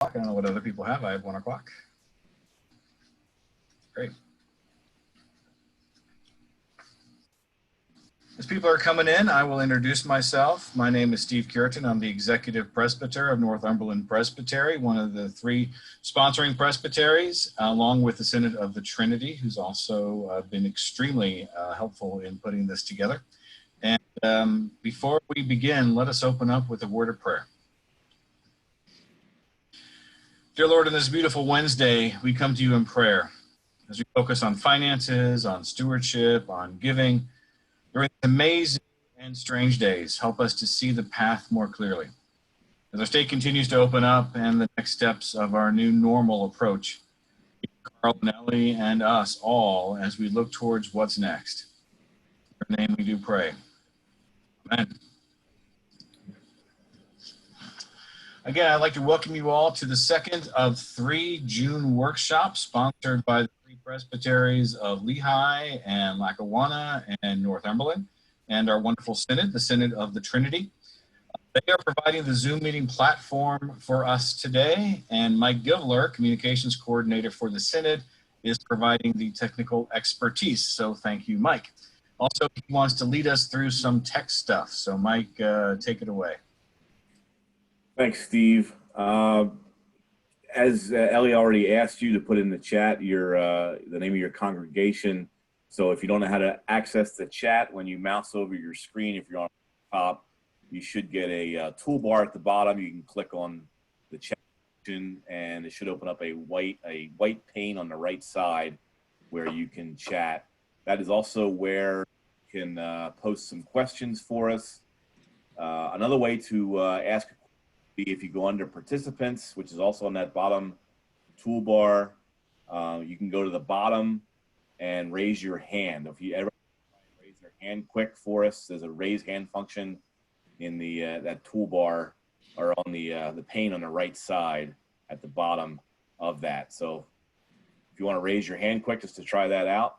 o'clock. I don't know what other people have. I have 1 o'clock. Great. As people are coming in, I will introduce myself. My name is Steve Cureton. I'm the Executive Presbyter of Northumberland Presbytery, one of the 3 sponsoring presbyteries, along with the Synod of the Trinity, who's also been extremely helpful in putting this together. And before we begin, let us open up with a word of prayer. Dear Lord, on this beautiful Wednesday, we come to you in prayer as we focus on finances, on stewardship, on giving. During these amazing and strange days, help us to see the path more clearly. As our state continues to open up and the next steps of our new normal approach, Karl and Ellie and us all as we look towards what's next. In your name we do pray. Amen. Again, I'd like to welcome you all to the second of 3 June workshops sponsored by the 3 presbyteries of Lehigh and Lackawanna and Northumberland, and our wonderful Synod, the Synod of the Trinity. They are providing the Zoom meeting platform for us today, and Mike Givler, Communications Coordinator for the Synod, is providing the technical expertise, so thank you, Mike. Also, he wants to lead us through some tech stuff, so Mike, take it away. Thanks, Steve. As Ellie already asked you to put in the chat the name of your congregation. So if you don't know how to access the chat, when you mouse over your screen, if you're on the top, you should get a toolbar at the bottom. You can click on the chat and it should open up a white pane on the right side where you can chat. That is also where you can post some questions for us. Another way to ask if you go under participants, which is also on that bottom toolbar, you can go to the bottom and raise your hand. If you ever raise their hand quick for us, there's a raise hand function in the that toolbar or on the pane on the right side at the bottom of that. So if you want to raise your hand quick just to try that out.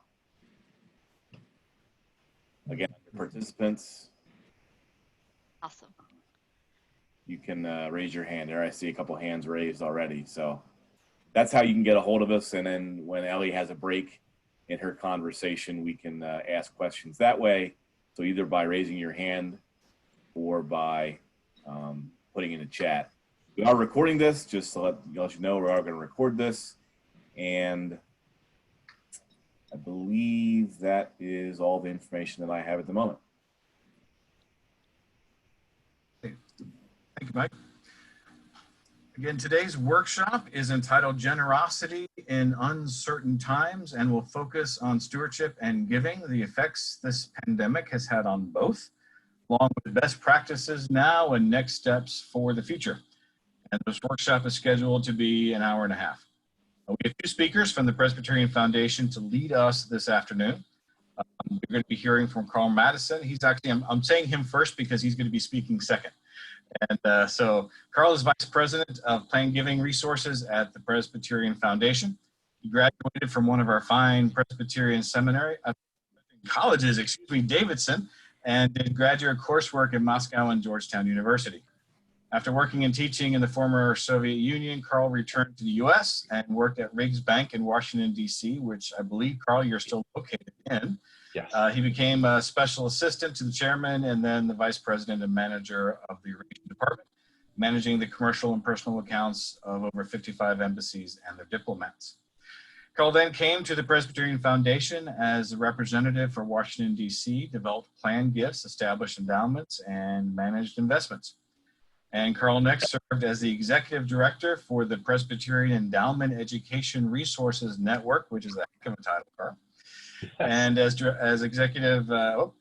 Again, under participants. Awesome. You can raise your hand there. I see a couple hands raised already. So that's how you can get a hold of us. And then when Ellie has a break in her conversation, we can ask questions that way. So either by raising your hand or by putting in a chat. We are recording this, just to let you know we are going to record this. And I believe that is all the information that I have at the moment. Thank you, Mike. Again, today's workshop is entitled Generosity in Uncertain Times and will focus on stewardship and giving, the effects this pandemic has had on both, along with best practices now and next steps for the future. And this workshop is scheduled to be an hour and a half. We have 2 speakers from the Presbyterian Foundation to lead us this afternoon. We're going to be hearing from Karl Mattison. He's actually, I'm saying him first because he's going to be speaking second. And so Karl is Vice President of Plan Giving Resources at the Presbyterian Foundation. He graduated from one of our fine Presbyterian colleges, Davidson, and did graduate coursework in Moscow and Georgetown University. After working and teaching in the former Soviet Union, Karl returned to the U.S. and worked at Riggs Bank in Washington, D.C., which I believe, Karl, you're still located in. Yes. He became a special assistant to the chairman and then the vice president and manager of the Relations Department, managing the commercial and personal accounts of over 55 embassies and their diplomats. Karl then came to the Presbyterian Foundation as a representative for Washington, D.C., developed planned gifts, established endowments, and managed investments. And Karl next served as the executive director for the Presbyterian Endowment Education Resources Network, which is a heck of a title, Karl. Yes. And as executive,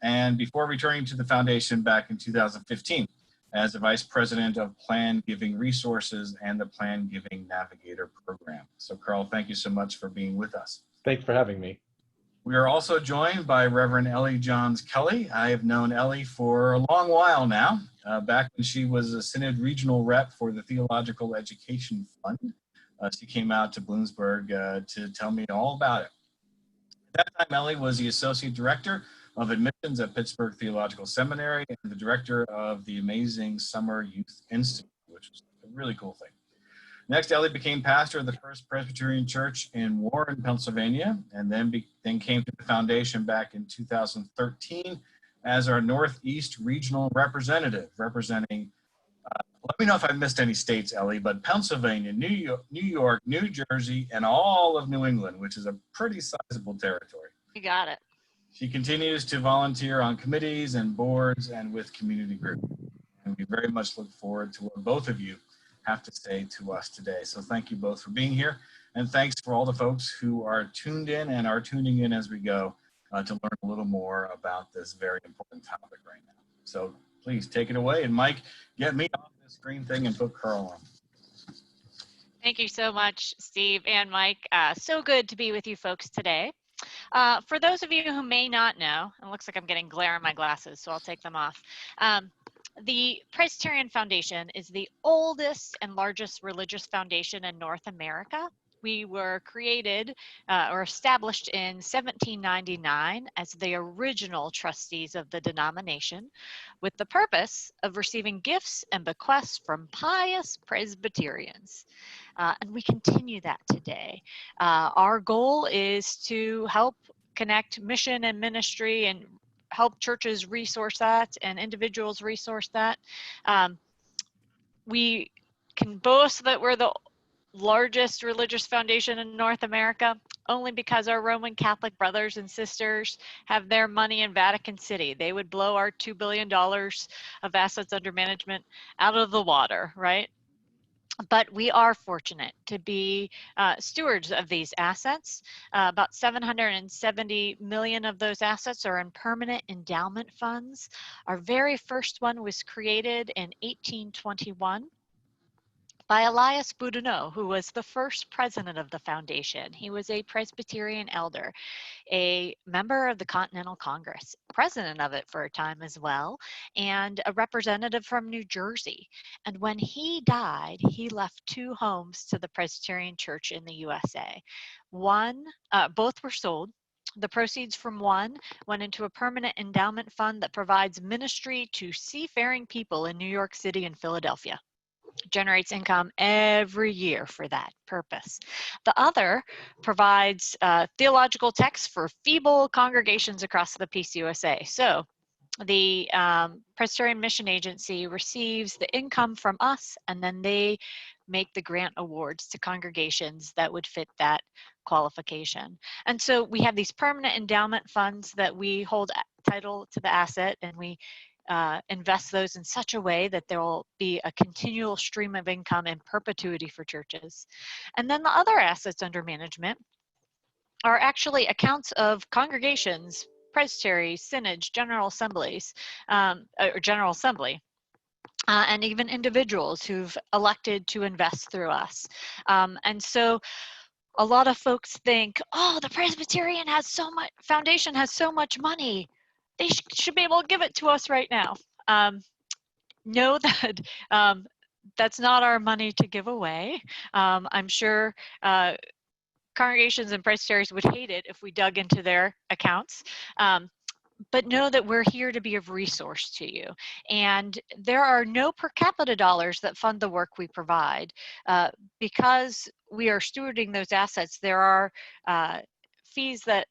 and before returning to the foundation back in 2015 as the vice president of Plan Giving Resources and the Plan Giving Navigator program. So Karl, thank you so much for being with us. Thanks for having me. We are also joined by Reverend Ellie Johns-Kelley. I have known Ellie for a long while now, back when she was a Synod regional rep for the Theological Education Fund. She came out to Bloomsburg to tell me all about it. At that time, Ellie was the Associate Director of Admissions at Pittsburgh Theological Seminary and the Director of the amazing Summer Youth Institute, which was a really cool thing. Next, Ellie became pastor of the First Presbyterian Church in Warren, Pennsylvania, and then came to the foundation back in 2013 as our Northeast Regional Representative, representing, let me know if I missed any states, Ellie, but Pennsylvania, New York, New Jersey, and all of New England, which is a pretty sizable territory. You got it. She continues to volunteer on committees and boards and with community groups. And we very much look forward to what both of you have to say to us today. So thank you both for being here. And thanks for all the folks who are tuned in and are tuning in as we go to learn a little more about this very important topic right now. So please take it away. And Mike, get me off this screen thing and put Karl on. Thank you so much, Steve and Mike. So good to be with you folks today. For those of you who may not know, it looks like I'm getting glare in my glasses, so I'll take them off. The Presbyterian Foundation is the oldest and largest religious foundation in North America. We were created or established in 1799 as the original trustees of the denomination, with the purpose of receiving gifts and bequests from pious Presbyterians. And we continue that today. Our goal is to help connect mission and ministry and help churches resource that and individuals resource that. We can boast that we're the largest religious foundation in North America only because our Roman Catholic brothers and sisters have their money in Vatican City. They would blow our $2 billion of assets under management out of the water, right? But we are fortunate to be stewards of these assets. About 770 million of those assets are in permanent endowment funds. Our very first one was created in 1821 by Elias Boudinot, who was the first president of the foundation. He was a Presbyterian elder, a member of the Continental Congress, president of it for a time as well, and a representative from New Jersey. And when he died, he left 2 homes to the Presbyterian Church in the USA. Both were sold. The proceeds from one went into a permanent endowment fund that provides ministry to seafaring people in New York City and Philadelphia. Generates income every year for that purpose. The other provides theological texts for feeble congregations across the PCUSA. So the Presbyterian Mission Agency receives the income from us, and then they make the grant awards to congregations that would fit that qualification. And so we have these permanent endowment funds that we hold title to the asset, and we invest those in such a way that there will be a continual stream of income in perpetuity for churches. And then the other assets under management are actually accounts of congregations, presbyteries, synods, general assemblies, or general assembly. And even individuals who've elected to invest through us. And so a lot of folks think, oh, the Presbyterian Foundation has so much money. They should be able to give it to us right now. Know that that's not our money to give away. I'm sure congregations and presbyteries would hate it if we dug into their accounts. But know that we're here to be of resource to you. And there are no per capita dollars that fund the work we provide. Because we are stewarding those assets, there are fees that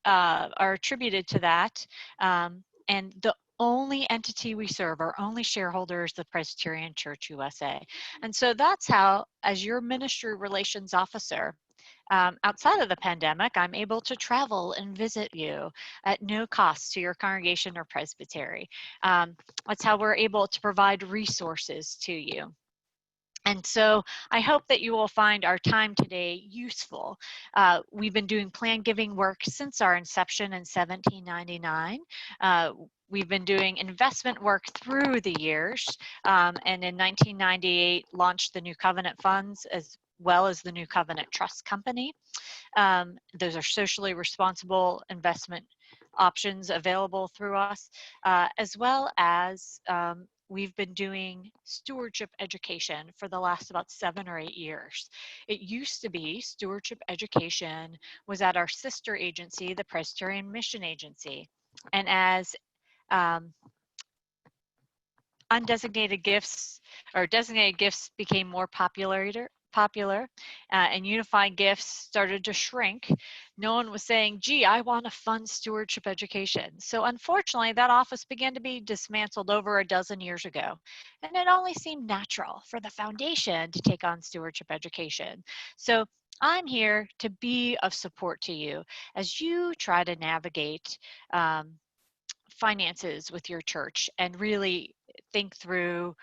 are attributed to that. And the only entity we serve, our only shareholder, is the Presbyterian Church USA. And so that's how, as your ministry relations officer, outside of the pandemic, I'm able to travel and visit you at no cost to your congregation or presbytery. That's how we're able to provide resources to you. And so I hope that you will find our time today useful. We've been doing plan giving work since our inception in 1799. We've been doing investment work through the years, and in 1998 launched the New Covenant Funds as well as the New Covenant Trust Company. Those are socially responsible investment options available through us, as well as we've been doing stewardship education for the last about 7 or 8 years. It used to be stewardship education was at our sister agency, the Presbyterian Mission Agency. And as undesignated gifts or designated gifts became more popular, popular and unifying gifts started to shrink, no one was saying, gee, I want to fund stewardship education. So unfortunately, that office began to be dismantled over a dozen years ago. And it only seemed natural for the foundation to take on stewardship education. So I'm here to be of support to you as you try to navigate finances with your church and really think through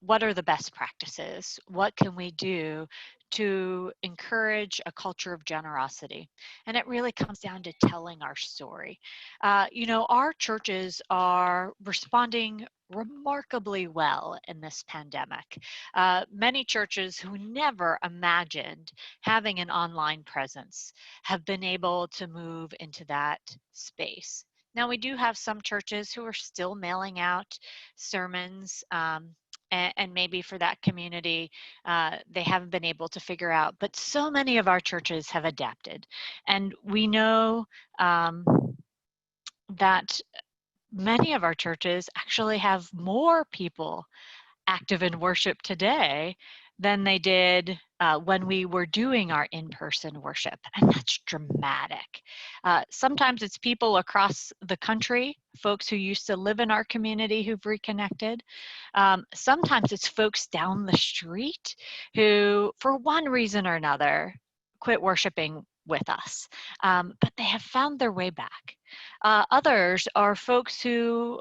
what are the best practices? What can we do to encourage a culture of generosity? And it really comes down to telling our story. You know, our churches are responding remarkably well in this pandemic. Many churches who never imagined having an online presence have been able to move into that space. Now, we do have some churches who are still mailing out sermons, and maybe for that community, they haven't been able to figure out. But so many of our churches have adapted. And we know that many of our churches actually have more people active in worship today than they did when we were doing our in-person worship, and that's dramatic. Sometimes it's people across the country, folks who used to live in our community who've reconnected. Sometimes it's folks down the street who, for one reason or another, quit worshiping with us, but they have found their way back. Others are folks who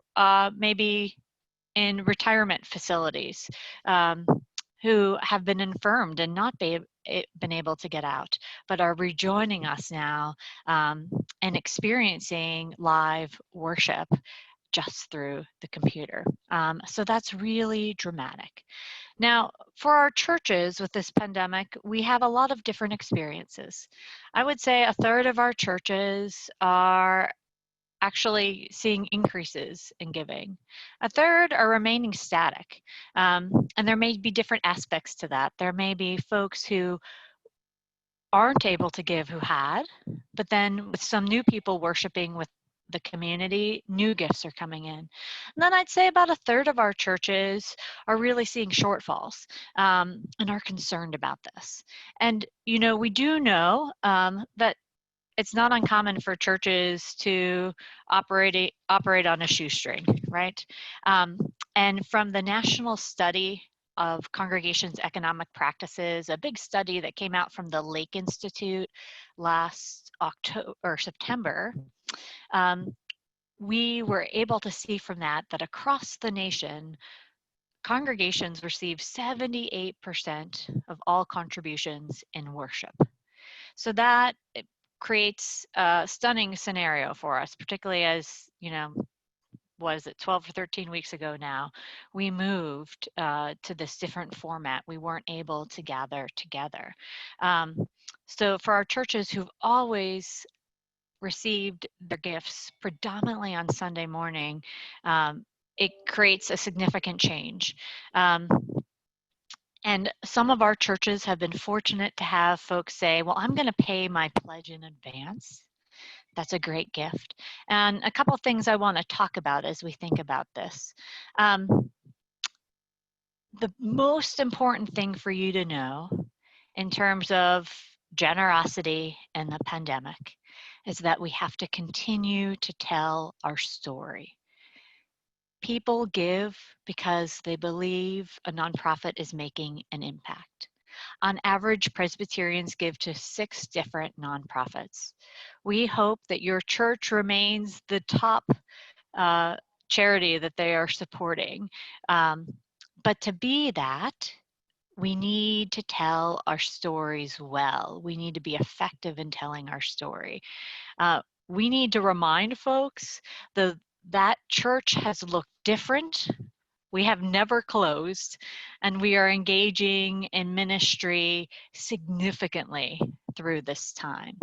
maybe in retirement facilities who have been infirmed and not been able to get out, but are rejoining us now and experiencing live worship just through the computer. So that's really dramatic. Now, for our churches with this pandemic, we have a lot of different experiences. I would say a third of our churches are actually seeing increases in giving. A third are remaining static. And there may be different aspects to that. There may be folks who aren't able to give who had, but then with some new people worshiping with the community, new gifts are coming in. And then I'd say about a third of our churches are really seeing shortfalls and are concerned about this. And, you know, we do know that it's not uncommon for churches to operate on a shoestring, right? And from the National Study of Congregations' Economic Practices, a big study that came out from the Lake Institute last September, we were able to see from that across the nation, congregations receive 78% of all contributions in worship. So that creates a stunning scenario for us, particularly as, you know, was it 12 or 13 weeks ago now, we moved to this different format. We weren't able to gather together. So for our churches who've always received their gifts predominantly on Sunday morning, it creates a significant change. And some of our churches have been fortunate to have folks say, well, I'm going to pay my pledge in advance. That's a great gift. And a couple of things I want to talk about as we think about this. The most important thing for you to know in terms of generosity in the pandemic is that we have to continue to tell our story. People give because they believe a nonprofit is making an impact. On average, Presbyterians give to 6 different nonprofits. We hope that your church remains the top charity that they are supporting. But to be that, we need to tell our stories well. We need to be effective in telling our story. We need to remind folks that church has looked different. We have never closed, and we are engaging in ministry significantly through this time.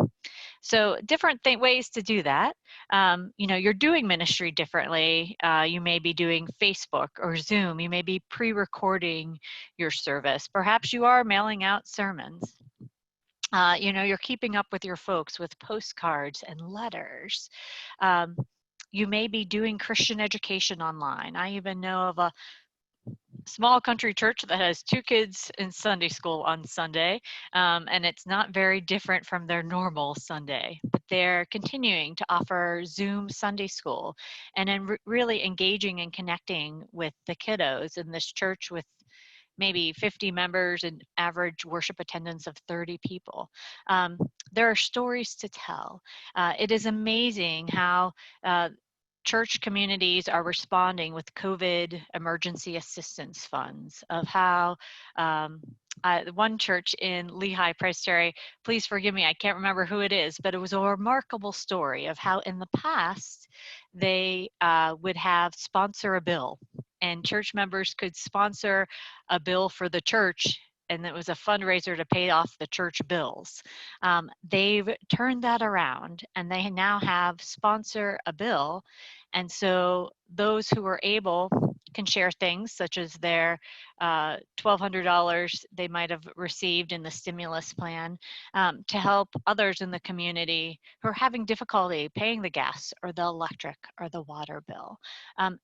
So different ways to do that. You know, you're doing ministry differently. You may be doing Facebook or Zoom. You may be pre-recording your service. Perhaps you are mailing out sermons. You know, you're keeping up with your folks with postcards and letters. You may be doing Christian education online. I even know of small country church that has 2 kids in Sunday school on Sunday, and it's not very different from their normal Sunday, but they're continuing to offer Zoom Sunday school and then really engaging and connecting with the kiddos in this church with maybe 50 members and average worship attendance of 30 people. There are stories to tell. It is amazing how church communities are responding with COVID emergency assistance funds, of how one church in Lehigh Presbytery, please forgive me, I can't remember who it is, but it was a remarkable story of how in the past they would have sponsor a bill, and church members could sponsor a bill for the church, and it was a fundraiser to pay off the church bills. They've turned that around, and they now have sponsor a bill. And so those who are able can share things such as their $1,200 they might have received in the stimulus plan to help others in the community who are having difficulty paying the gas or the electric or the water bill.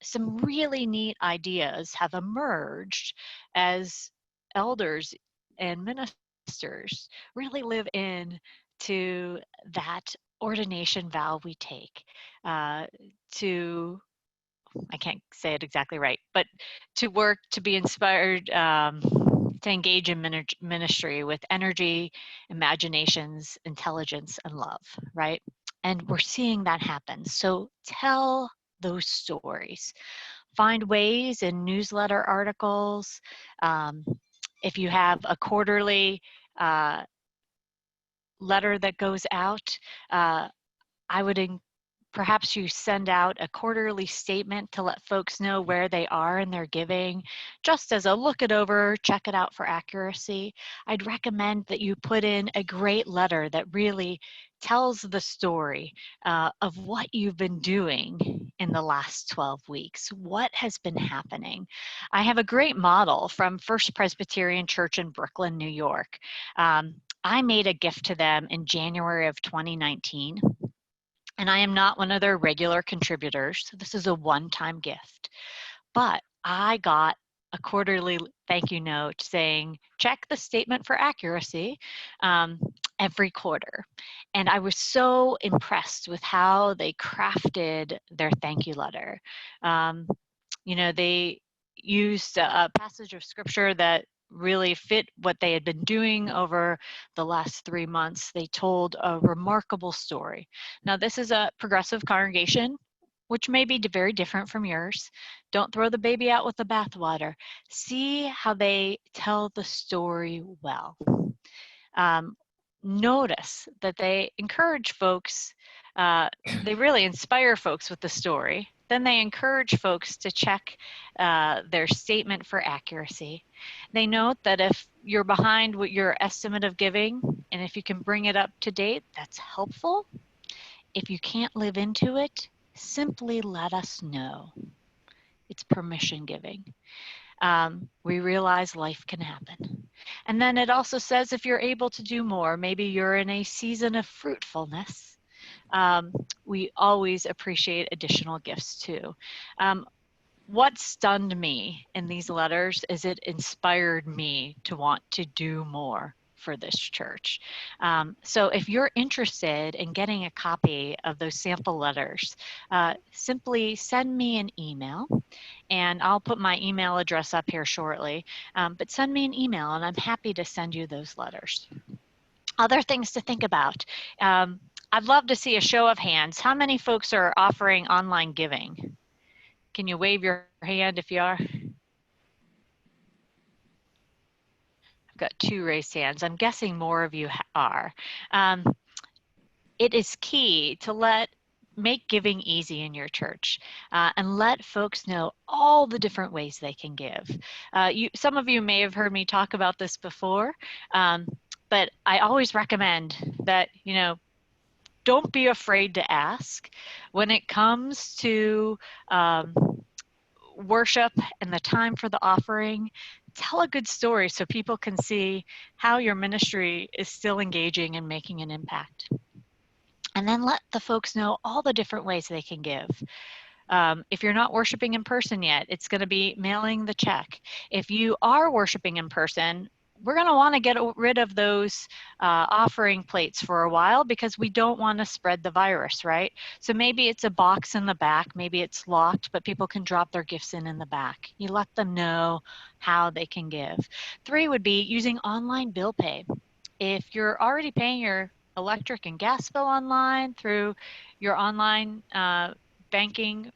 Some really neat ideas have emerged as elders and ministers really live in to that ordination vow we take to, I can't say it exactly right, but to work, to be inspired, to engage in ministry with energy, imaginations, intelligence, and love, right? And we're seeing that happen. So tell those stories. Find ways in newsletter articles. If you have a quarterly letter that goes out, I would perhaps you send out a quarterly statement to let folks know where they are in their giving, just as a look it over, check it out for accuracy. I'd recommend that you put in a great letter that really tells the story of what you've been doing in the last 12 weeks. What has been happening? I have a great model from First Presbyterian Church in Brooklyn, New York. I made a gift to them in January of 2019. And I am not one of their regular contributors. This is a one-time gift. But I got a quarterly thank you note saying, check the statement for accuracy every quarter. And I was so impressed with how they crafted their thank you letter. They used a passage of scripture that really fit what they had been doing over the last 3 months. They told a remarkable story. Now, this is a progressive congregation, which may be very different from yours. Don't throw the baby out with the bathwater. See how they tell the story well. Notice that they encourage folks, they really inspire folks with the story. Then they encourage folks to check their statement for accuracy. They note that if you're behind with your estimate of giving, and if you can bring it up to date, that's helpful. If you can't live into it, simply let us know. It's permission giving. We realize life can happen. And then it also says if you're able to do more, maybe you're in a season of fruitfulness, we always appreciate additional gifts too. What stunned me in these letters is it inspired me to want to do more for this church. So if you're interested in getting a copy of those sample letters, simply send me an email, and I'll put my email address up here shortly, but send me an email and I'm happy to send you those letters. Other things to think about. I'd love to see a show of hands. How many folks are offering online giving? Can you wave your hand if you are? I've got 2 raised hands. I'm guessing more of you are. It is key to make giving easy in your church and let folks know all the different ways they can give. Some of you may have heard me talk about this before, but I always recommend that, don't be afraid to ask. When it comes to worship and the time for the offering, tell a good story so people can see how your ministry is still engaging and making an impact. And then let the folks know all the different ways they can give. If you're not worshiping in person yet, it's going to be mailing the check. If you are worshiping in person, we're going to want to get rid of those offering plates for a while because we don't want to spread the virus, right? So maybe it's a box in the back, maybe it's locked, but people can drop their gifts in the back. You let them know how they can give. 3 would be using online bill pay. If you're already paying your electric and gas bill online through your online banking,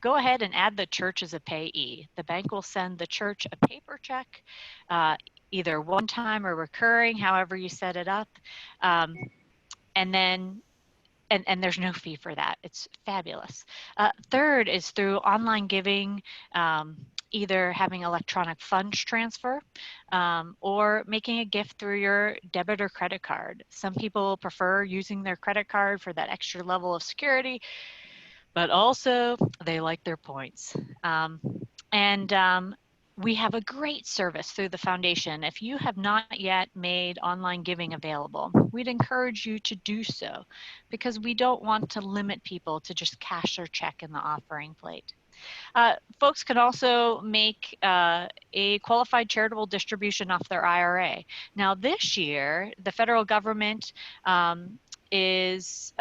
go ahead and add the church as a payee. The bank will send the church a paper check, either one time or recurring, however you set it up. And then, and there's no fee for that. It's fabulous. 3rd is through online giving, either having electronic funds transfer or making a gift through your debit or credit card. Some people prefer using their credit card for that extra level of security, but also they like their points. We have a great service through the foundation. If you have not yet made online giving available, we'd encourage you to do so because we don't want to limit people to just cash their check in the offering plate. Folks can also make a qualified charitable distribution off their IRA. Now this year, the federal government is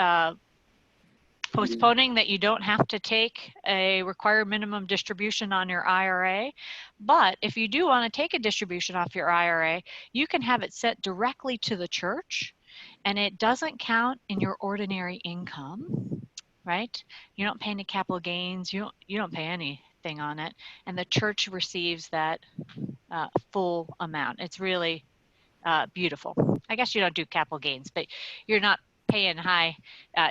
postponing that you don't have to take a required minimum distribution on your IRA. But if you do want to take a distribution off your IRA, you can have it sent directly to the church and it doesn't count in your ordinary income, right? You don't pay any capital gains, you don't pay anything on it, and the church receives that full amount. It's really beautiful. I guess you don't do capital gains, but you're not paying high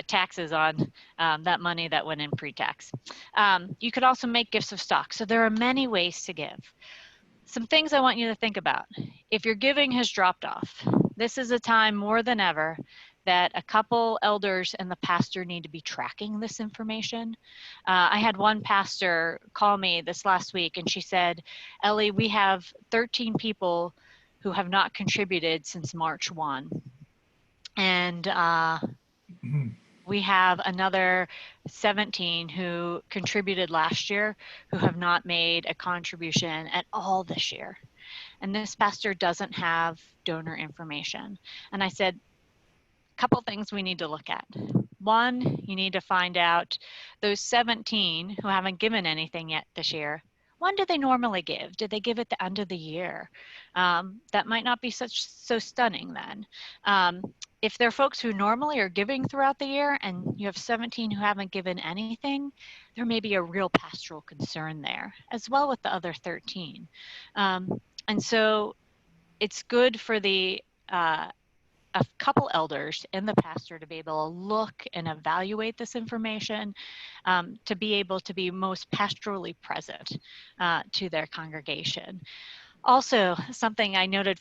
taxes on that money that went in pre-tax. You could also make gifts of stock. So there are many ways to give. Some things I want you to think about. If your giving has dropped off, this is a time more than ever that a couple elders and the pastor need to be tracking this information. I had one pastor call me this last week and she said, Ellie, we have 13 people who have not contributed since March 1. And we have another 17 who contributed last year who have not made a contribution at all this year. And this pastor doesn't have donor information. And I said, a couple things we need to look at. One, you need to find out those 17 who haven't given anything yet this year, when do they normally give? Did they give at the end of the year? That might not be so stunning then. If there are folks who normally are giving throughout the year and you have 17 who haven't given anything, there may be a real pastoral concern there, as well with the other 13. And so it's good for a couple elders and the pastor to be able to look and evaluate this information, to be able to be most pastorally present to their congregation. Also, something I noted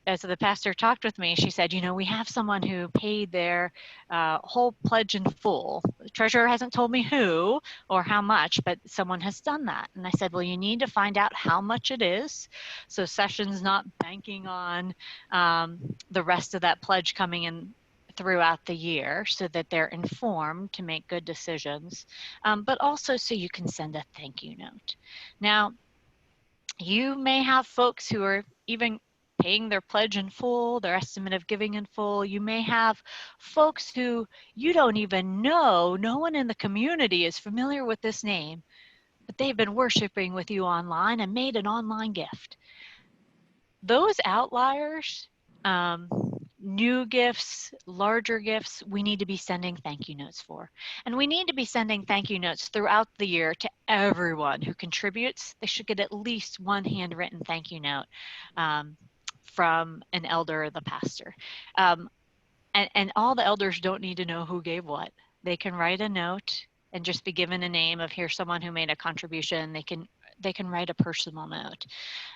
as the pastor talked with me, she said, we have someone who paid their whole pledge in full. The treasurer hasn't told me who or how much, but someone has done that. And I said, well, you need to find out how much it is. So Session's not banking on the rest of that pledge coming in throughout the year so that they're informed to make good decisions, but also so you can send a thank you note. Now, you may have folks who are even paying their pledge in full, their estimate of giving in full. You may have folks who you don't even know, no one in the community is familiar with this name, but they've been worshiping with you online and made an online gift. Those outliers, new gifts, larger gifts, we need to be sending thank you notes for. And we need to be sending thank you notes throughout the year to everyone who contributes. They should get at least one handwritten thank you note from an elder or the pastor. And all the elders don't need to know who gave what. They can write a note and just be given a name of here's someone who made a contribution. They can write a personal note.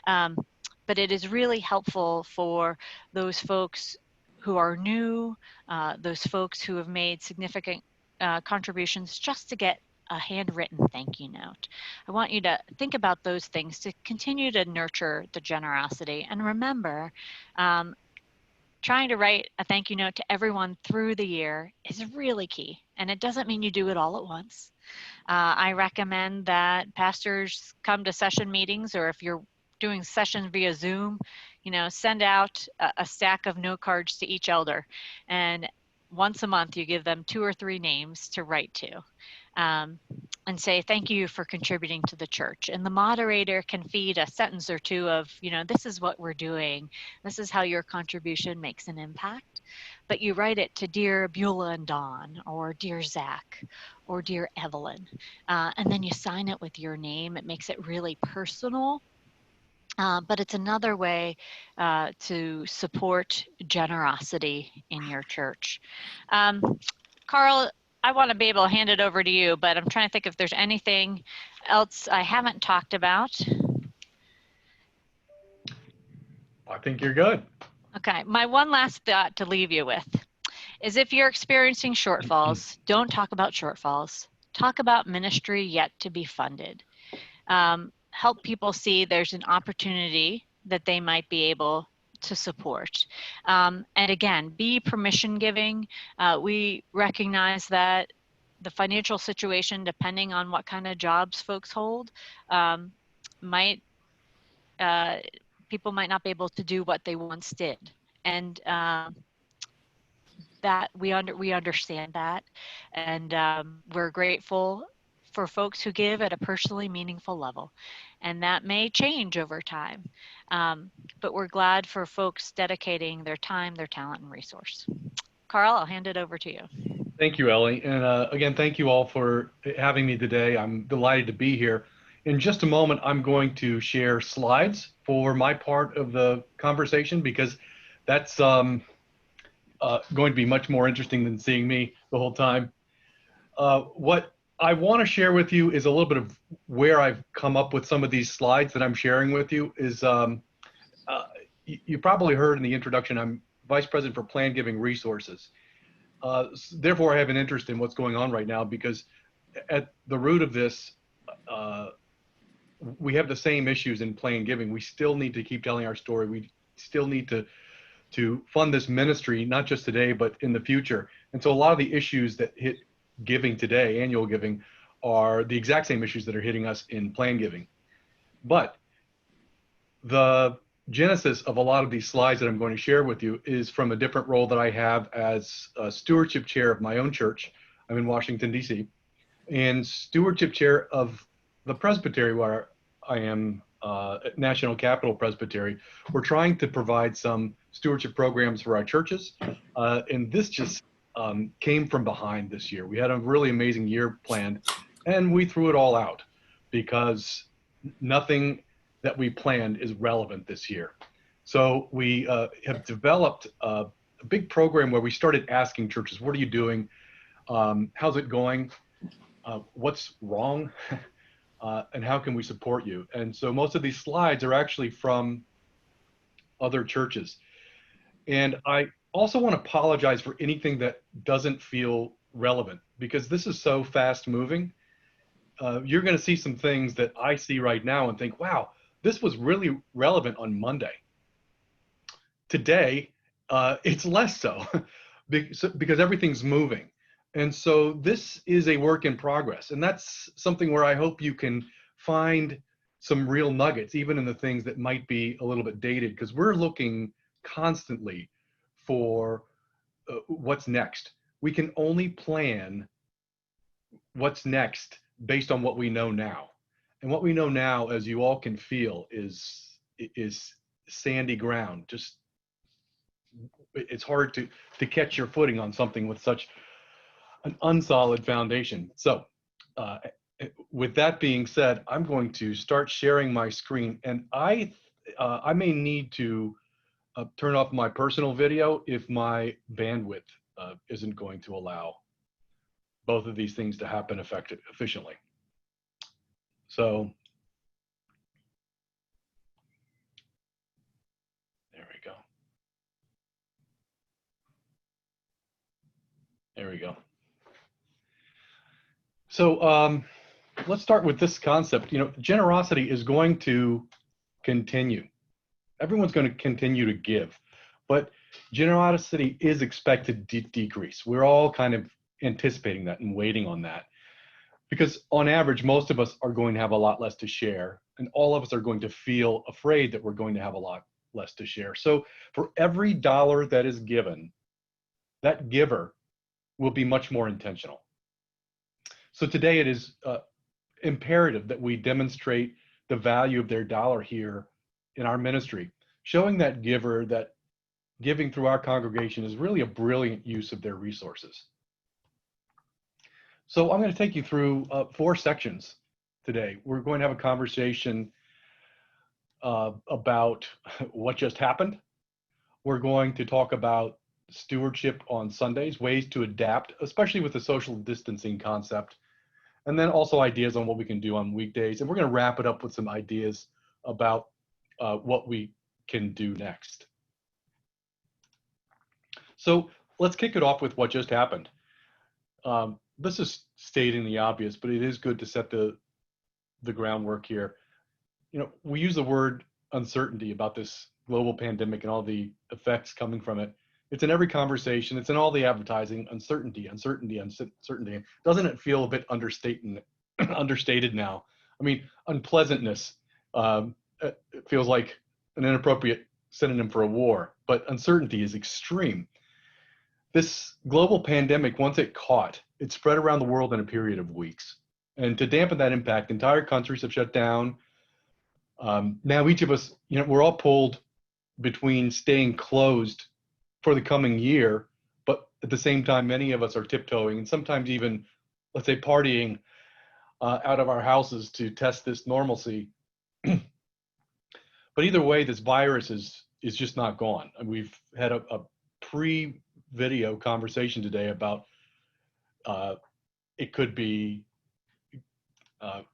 But it is really helpful for those folks who are new, those folks who have made significant contributions, just to get a handwritten thank you note. I want you to think about those things to continue to nurture the generosity. And remember, trying to write a thank you note to everyone through the year is really key. And it doesn't mean you do it all at once. I recommend that pastors come to session meetings, or if you're doing sessions via Zoom, send out a stack of note cards to each elder. And once a month, you give them 2 or 3 names to write to. And say, thank you for contributing to the church. And the moderator can feed a sentence or 2 of, this is what we're doing. This is how your contribution makes an impact. But you write it to Dear Beulah and Dawn, or Dear Zach, or Dear Evelyn. And then you sign it with your name. It makes it really personal. But it's another way to support generosity in your church. Karl, I want to be able to hand it over to you, but I'm trying to think if there's anything else I haven't talked about. I think you're good. Okay, my one last thought to leave you with is, if you're experiencing shortfalls, don't talk about shortfalls. Talk about ministry yet to be funded. Help people see there's an opportunity that they might be able to support. And again, be permission giving. We recognize that the financial situation, depending on what kind of jobs folks hold, people might not be able to do what they once did. And that we understand that. And we're grateful for folks who give at a personally meaningful level. And that may change over time. But we're glad for folks dedicating their time, their talent, and resource. Karl, I'll hand it over to you. Thank you, Ellie. And again, thank you all for having me today. I'm delighted to be here. In just a moment, I'm going to share slides for my part of the conversation, because that's going to be much more interesting than seeing me the whole time. What I want to share with you is a little bit of where I've come up with some of these slides that I'm sharing with you. You probably heard in the introduction, I'm Vice President for Plan Giving Resources. Therefore, I have an interest in what's going on right now, because at the root of this, we have the same issues in Plan Giving. We still need to keep telling our story. We still need to fund this ministry, not just today, but in the future. And so a lot of the issues that hit giving today, annual giving, are the exact same issues that are hitting us in Plan Giving. But the genesis of a lot of these slides that I'm going to share with you is from a different role that I have as a stewardship chair of my own church. I'm in Washington, D.C., and stewardship chair of the Presbytery, where I am at National Capital Presbytery. We're trying to provide some stewardship programs for our churches, and this just came from behind this year. We had a really amazing year planned, and we threw it all out because nothing that we planned is relevant this year. So we have developed a big program where we started asking churches, what are you doing? How's it going? What's wrong? And how can we support you? And so most of these slides are actually from other churches. And I also want to apologize for anything that doesn't feel relevant, because this is so fast moving. You're going to see some things that I see right now and think, wow, this was really relevant on Monday. Today, it's less so because everything's moving. And so this is a work in progress. And that's something where I hope you can find some real nuggets, even in the things that might be a little bit dated, because we're looking constantly for what's next. We can only plan what's next based on what we know now. And what we know now, as you all can feel, is sandy ground. Just, it's hard to catch your footing on something with such an unsolid foundation. So with that being said, I'm going to start sharing my screen, and I may need to turn off my personal video if my bandwidth isn't going to allow both of these things to happen efficiently. So there we go. There we go. So let's start with this concept. Generosity is going to continue. Everyone's going to continue to give, but generosity is expected to decrease. We're all kind of anticipating that and waiting on that, because on average, most of us are going to have a lot less to share, and all of us are going to feel afraid that we're going to have a lot less to share. So for every dollar that is given, that giver will be much more intentional. So today it is imperative that we demonstrate the value of their dollar here in our ministry, showing that giver that giving through our congregation is really a brilliant use of their resources. So I'm going to take you through 4 sections today. We're going to have a conversation about what just happened. We're going to talk about stewardship on Sundays, ways to adapt, especially with the social distancing concept, and then also ideas on what we can do on weekdays. And we're going to wrap it up with some ideas about what we can do next. So let's kick it off with what just happened. This is stating the obvious, but it is good to set the groundwork here. You know, we use the word uncertainty about this global pandemic and all the effects coming from it. It's in every conversation. It's in all the advertising. Uncertainty, uncertainty, uncertainty. Doesn't it feel a bit understated now? I mean, unpleasantness. It feels like an inappropriate synonym for a war, but uncertainty is extreme. This global pandemic, once it caught, it spread around the world in a period of weeks. And to dampen that impact, entire countries have shut down. Now each of us, you know, we're all pulled between staying closed for the coming year, but at the same time, many of us are tiptoeing and sometimes even, let's say, partying out of our houses to test this normalcy. But either way, this virus is just not gone. And we've had a pre-video conversation today about it could be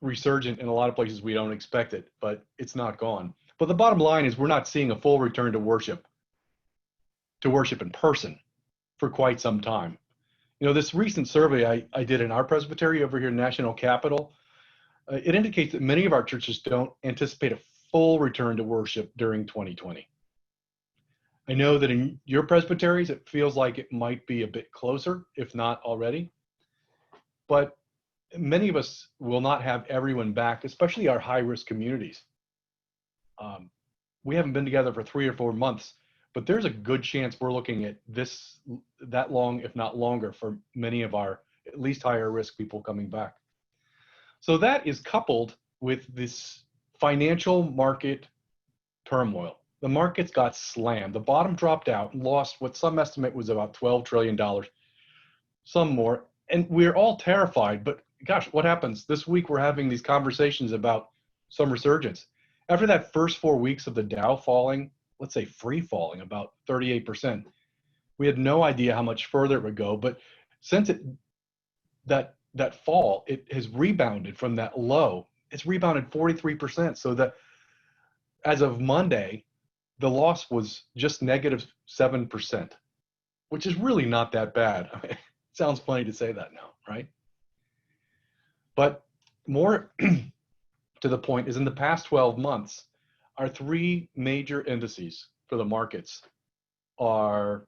resurgent in a lot of places we don't expect it, but it's not gone. But the bottom line is we're not seeing a full return to worship in person for quite some time. You know, this recent survey I did in our presbytery over here in National Capital, it indicates that many of our churches don't anticipate a full return to worship during 2020. I know that in your presbyteries, it feels like it might be a bit closer, if not already. But many of us will not have everyone back, especially our high-risk communities. We haven't been together for 3 or 4 months, but there's a good chance we're looking at that long, if not longer, for many of our at least higher risk people coming back. So that is coupled with this financial market turmoil. The markets got slammed. The bottom dropped out and lost what some estimate was about $12 trillion, some more. And we're all terrified, but gosh, what happens? This week we're having these conversations about some resurgence. After that first 4 weeks of the Dow falling, let's say free falling about 38%, we had no idea how much further it would go. But since that fall, it has rebounded from that low. It's rebounded 43%. So that as of Monday, the loss was just negative 7%, which is really not that bad. I mean, it sounds funny to say that now, right? But more to the point is in the past 12 months, our 3 major indices for the markets are,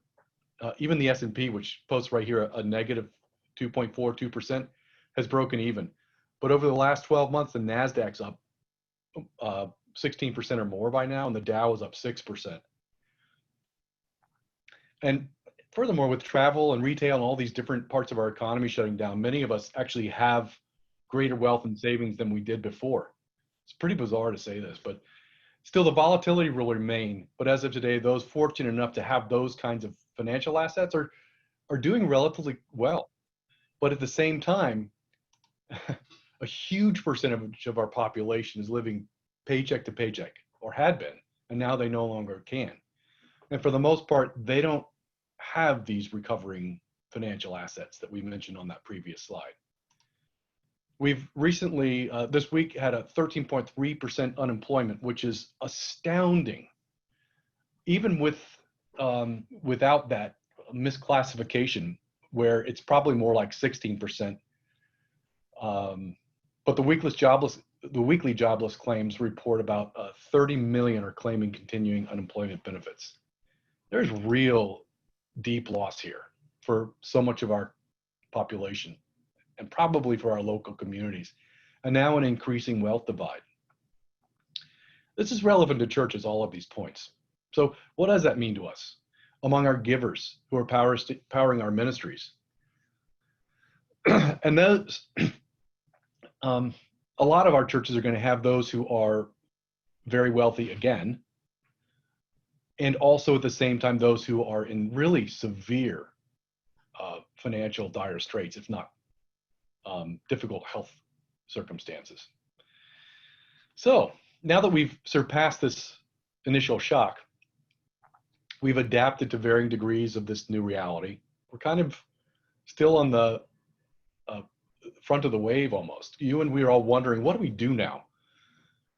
even the S&P, which posts right here a negative 2.42%, has broken even. But over the last 12 months, the NASDAQ's up 16% or more by now, and the Dow is up 6%. And furthermore, with travel and retail and all these different parts of our economy shutting down, many of us actually have greater wealth and savings than we did before. It's pretty bizarre to say this, but still the volatility will remain. But as of today, those fortunate enough to have those kinds of financial assets are doing relatively well. But at the same time, a huge percentage of our population is living paycheck to paycheck, or had been, and now they no longer can. And for the most part, they don't have these recovering financial assets that we mentioned on that previous slide. We've recently, this week, had a 13.3% unemployment, which is astounding. Even without that misclassification, where it's probably more like 16%. But the weekly jobless claims report about 30 million are claiming continuing unemployment benefits. there's real deep loss here for so much of our population and probably for our local communities, and now an increasing wealth divide. This is relevant to churches, all of these points. So what does that mean to us? Among our givers who are powering our ministries. And those, a lot of our churches are going to have those who are very wealthy again, and also at the same time, those who are in really severe financial dire straits, if not difficult health circumstances. So now that we've surpassed this initial shock, we've adapted to varying degrees of this new reality. We're kind of still on the front of the wave almost. You and we are all wondering, what do we do now?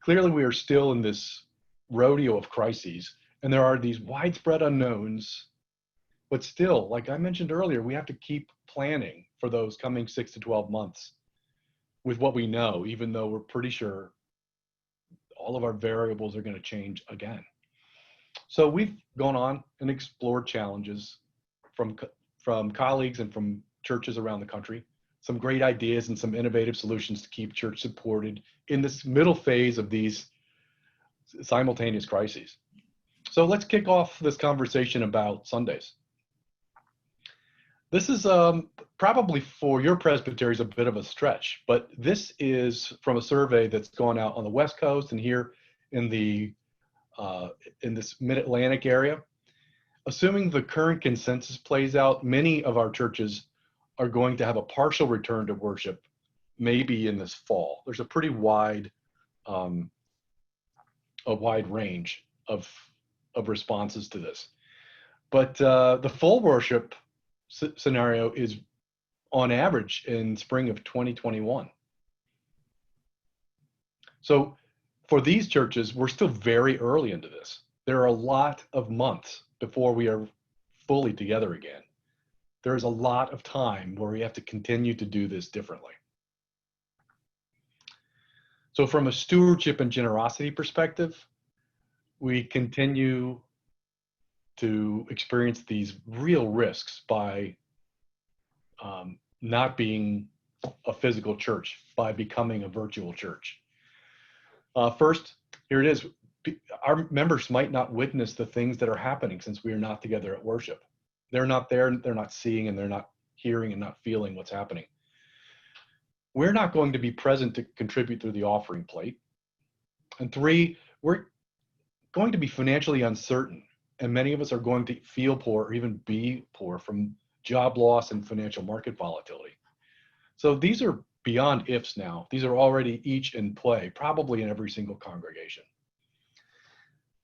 Clearly, we are still in this rodeo of crises, and there are these widespread unknowns. But still, like I mentioned earlier, we have to keep planning for those coming 6 to 12 months with what we know, even though we're pretty sure all of our variables are going to change again. So we've gone on and explored challenges from colleagues and from churches around the country, some great ideas and some innovative solutions to keep church supported in this middle phase of these simultaneous crises. So let's kick off this conversation about Sundays. This is probably for your presbyteries a bit of a stretch, but this is from a survey that's gone out on the West Coast and here in the in this Mid-Atlantic area. Assuming the current consensus plays out, many of our churches are going to have a partial return to worship, maybe in this fall. There's a pretty wide range of responses to this, but the full worship scenario is on average in spring of 2021. So for these churches, we're still very early into this. There are a lot of months before we are fully together again. There is a lot of time where we have to continue to do this differently. So from a stewardship and generosity perspective, we continue to experience these real risks by not being a physical church, by becoming a virtual church. First, here it is. Our members might not witness the things that are happening since we are not together at worship. They're not there, they're not seeing, and they're not hearing and not feeling what's happening. We're not going to be present to contribute to the offering plate. And three, we're going to be financially uncertain, and many of us are going to feel poor or even be poor from job loss and financial market volatility. So these are beyond ifs now. These are already each in play, probably in every single congregation.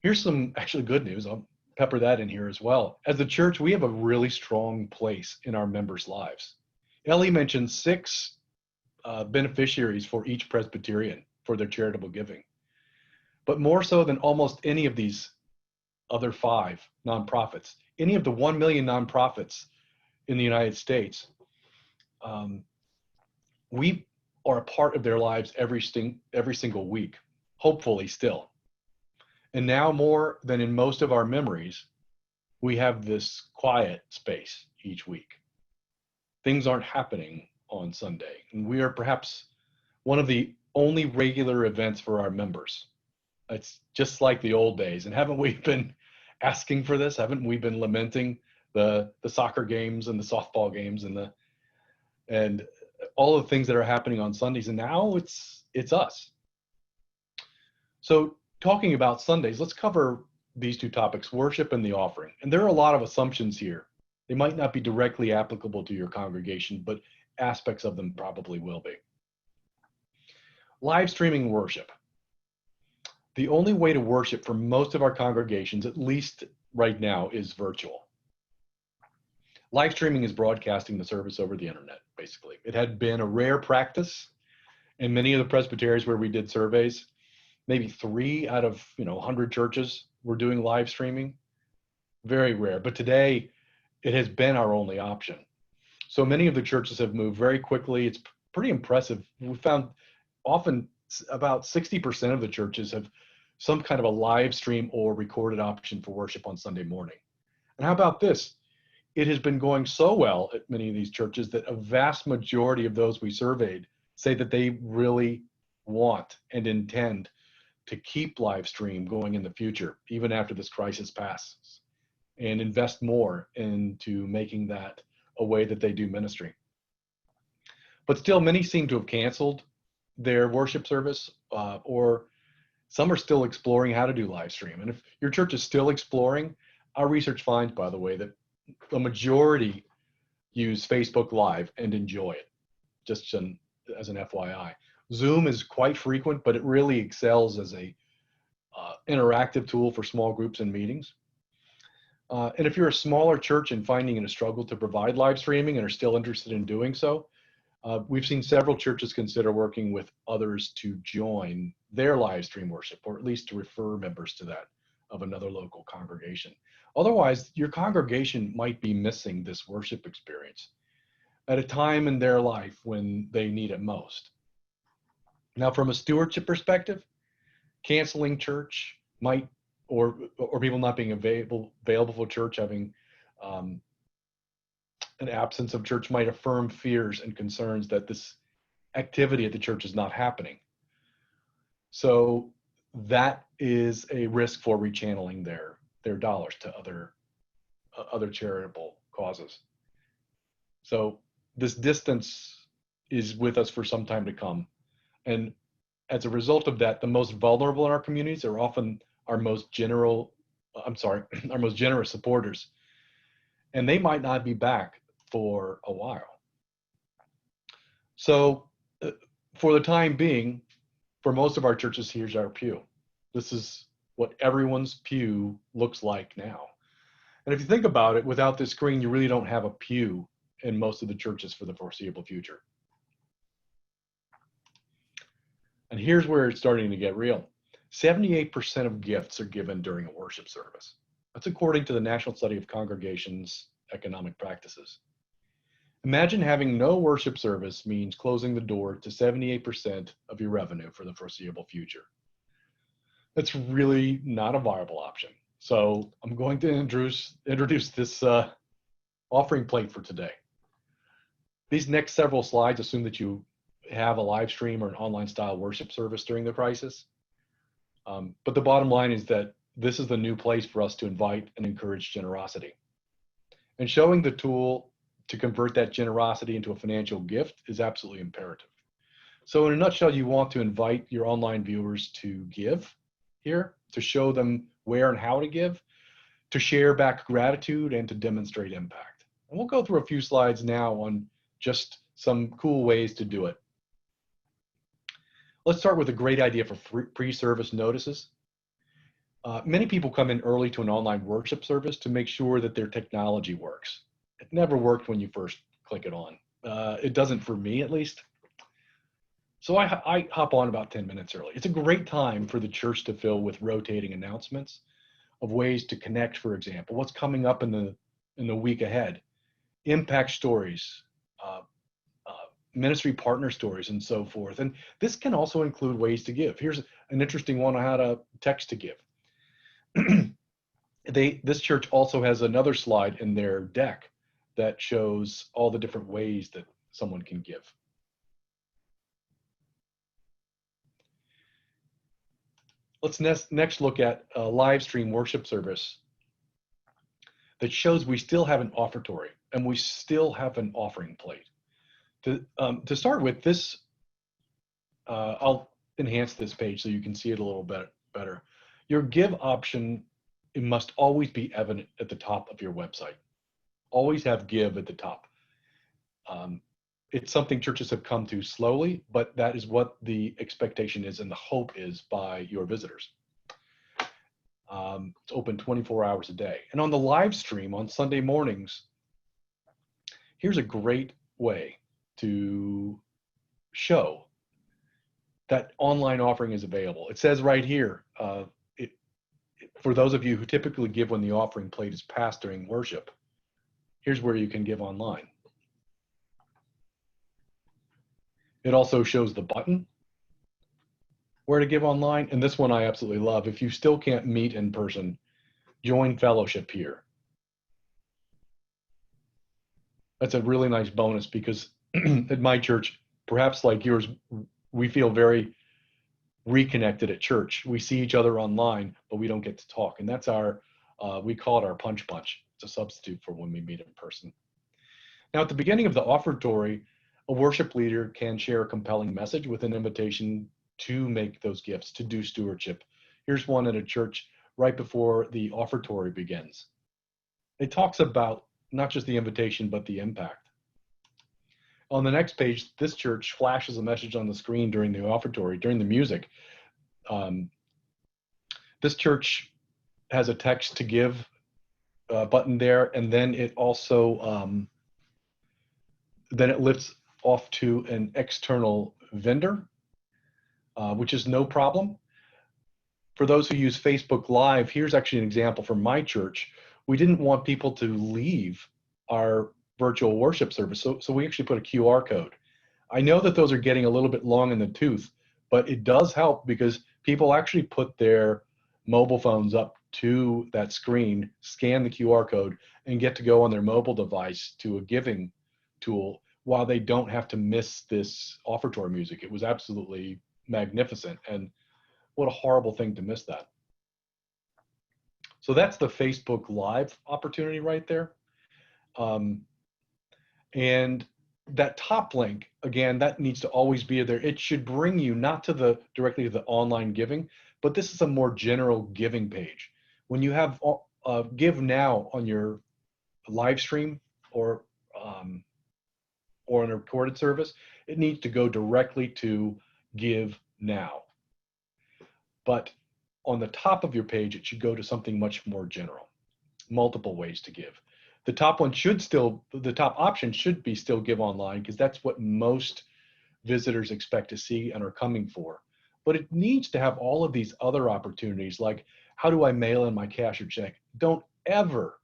Here's some actually good news. I'll pepper that in here as well. As a church, we have a really strong place in our members' lives. Ellie mentioned 6 beneficiaries for each Presbyterian for their charitable giving. But more so than almost any of these other 5 nonprofits, any of the 1 million nonprofits in the United States, we are a part of their lives every single week, hopefully still. And now more than in most of our memories, we have this quiet space each week. Things aren't happening on Sunday, and we are perhaps one of the only regular events for our members. It's just like the old days. And haven't we been asking for this? Haven't we been lamenting the soccer games and the softball games and all the things that are happening on Sundays? And now it's us. So talking about Sundays, let's cover these 2 topics, worship and the offering. And there are a lot of assumptions here. They might not be directly applicable to your congregation, but aspects of them probably will be. Live streaming worship. The only way to worship for most of our congregations, at least right now, is virtual. Live streaming is broadcasting the service over the internet, basically. It had been a rare practice in many of the presbyteries where we did surveys. Maybe 3 out of 100 churches were doing live streaming. Very rare, but today it has been our only option. So many of the churches have moved very quickly. It's pretty impressive. We found often about 60% of the churches have some kind of a live stream or recorded option for worship on Sunday morning. And how about this? It has been going so well at many of these churches that a vast majority of those we surveyed say that they really want and intend to keep live stream going in the future, even after this crisis passes, and invest more into making that a way that they do ministry. But still, many seem to have canceled their worship service, or some are still exploring how to do live stream. And if your church is still exploring, our research finds, by the way, that the majority use Facebook Live and enjoy it, just as an FYI. Zoom is quite frequent, but it really excels as a interactive tool for small groups and meetings. And if you're a smaller church and finding it a struggle to provide live streaming and are still interested in doing so, we've seen several churches consider working with others to join their live stream worship, or at least to refer members to that of another local congregation. Otherwise, your congregation might be missing this worship experience at a time in their life when they need it most. Now, from a stewardship perspective, canceling church might, or people not being available for church, having an absence of church, might affirm fears and concerns that this activity at the church is not happening. So that is a risk for rechanneling their dollars to other charitable causes. So this distance is with us for some time to come. And as a result of that, the most vulnerable in our communities are often our most generous supporters. And they might not be back for a while. So for the time being, for most of our churches, here's our pew. This is what everyone's pew looks like now. And if you think about it, without this screen, you really don't have a pew in most of the churches for the foreseeable future. And here's where it's starting to get real. 78% of gifts are given during a worship service. That's according to the National Study of Congregations Economic Practices. Imagine having no worship service means closing the door to 78% of your revenue for the foreseeable future. That's really not a viable option. So I'm going to introduce this offering plate for today. These next several slides assume that you have a live stream or an online style worship service during the crisis. But the bottom line is that this is the new place for us to invite and encourage generosity. And showing the tool to convert that generosity into a financial gift is absolutely imperative. So in a nutshell, you want to invite your online viewers to give here, to show them where and how to give, to share back gratitude, and to demonstrate impact. And we'll go through a few slides now on just some cool ways to do it. Let's start with a great idea for pre-service notices. Many people come in early to an online worship service to make sure that their technology works. It never worked when you first click it on. It doesn't for me, at least. So I hop on about 10 minutes early. It's a great time for the church to fill with rotating announcements of ways to connect, for example, what's coming up in the week ahead, impact stories, ministry partner stories, and so forth. And this can also include ways to give. Here's an interesting one on how to text to give. This church also has another slide in their deck that shows all the different ways that someone can give. Let's next look at a live stream worship service that shows we still have an offertory and we still have an offering plate. To start with this, I'll enhance this page so you can see it a little bit better. Your give option, it must always be evident at the top of your website. Always have give at the top. It's something churches have come to slowly, but that is what the expectation is and the hope is by your visitors. It's open 24 hours a day. And on the live stream on Sunday mornings, here's a great way to show that online offering is available. It says right here, for those of you who typically give when the offering plate is passed during worship, here's where you can give online. It also shows the button where to give online. And this one I absolutely love. If you still can't meet in person, join fellowship here. That's a really nice bonus because at my church, perhaps like yours, we feel very reconnected at church. We see each other online, but we don't get to talk. And that's we call it our punch punch. It's a substitute for when we meet in person. Now, at the beginning of the offertory, a worship leader can share a compelling message with an invitation to make those gifts, to do stewardship. Here's one at a church right before the offertory begins. It talks about not just the invitation, but the impact. On the next page, this church flashes a message on the screen during the offertory, during the music. This church has a text to give button there, and then it also then it lifts off to an external vendor, which is no problem. For those who use Facebook Live, here's actually an example from my church. We didn't want people to leave our virtual worship service, so we actually put a QR code. I know that those are getting a little bit long in the tooth, but it does help because people actually put their mobile phones up to that screen, scan the QR code, and get to go on their mobile device to a giving tool while they don't have to miss this offertory music. It was absolutely magnificent, and what a horrible thing to miss that. So that's the Facebook Live opportunity right there. And that top link, again, that needs to always be there. It should bring you not to directly to the online giving, but this is a more general giving page. When you have Give Now on your live stream or on a recorded service, it needs to go directly to Give Now. But on the top of your page, it should go to something much more general, multiple ways to give. The top option should be still Give Online, because that's what most visitors expect to see and are coming for. But it needs to have all of these other opportunities, like how do I mail in my cash or check? Don't ever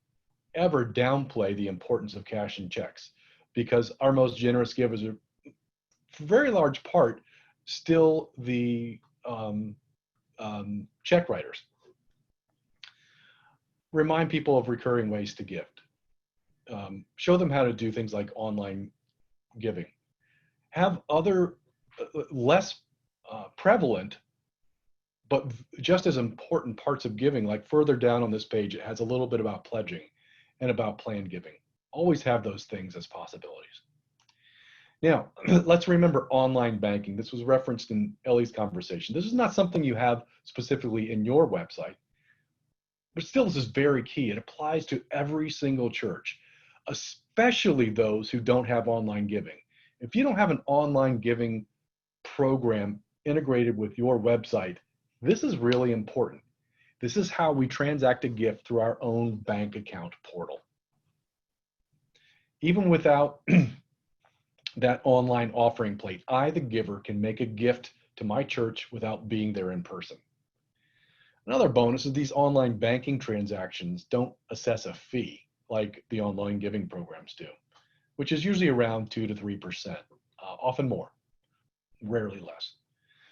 downplay the importance of cash and checks, because our most generous givers are, for a very large part, still the check writers. Remind people of recurring ways to gift. Show them how to do things like online giving. Have other less prevalent but just as important parts of giving, like further down on this page, it has a little bit about pledging and about planned giving. Always have those things as possibilities. Now, let's remember online banking. This was referenced in Ellie's conversation. This is not something you have specifically in your website, but still this is very key. It applies to every single church, especially those who don't have online giving. If you don't have an online giving program integrated with your website, this is really important. This is how we transact a gift through our own bank account portal. Even without that online offering plate, I, the giver, can make a gift to my church without being there in person. Another bonus is these online banking transactions don't assess a fee like the online giving programs do, which is usually around 2 to 3%, often more, rarely less.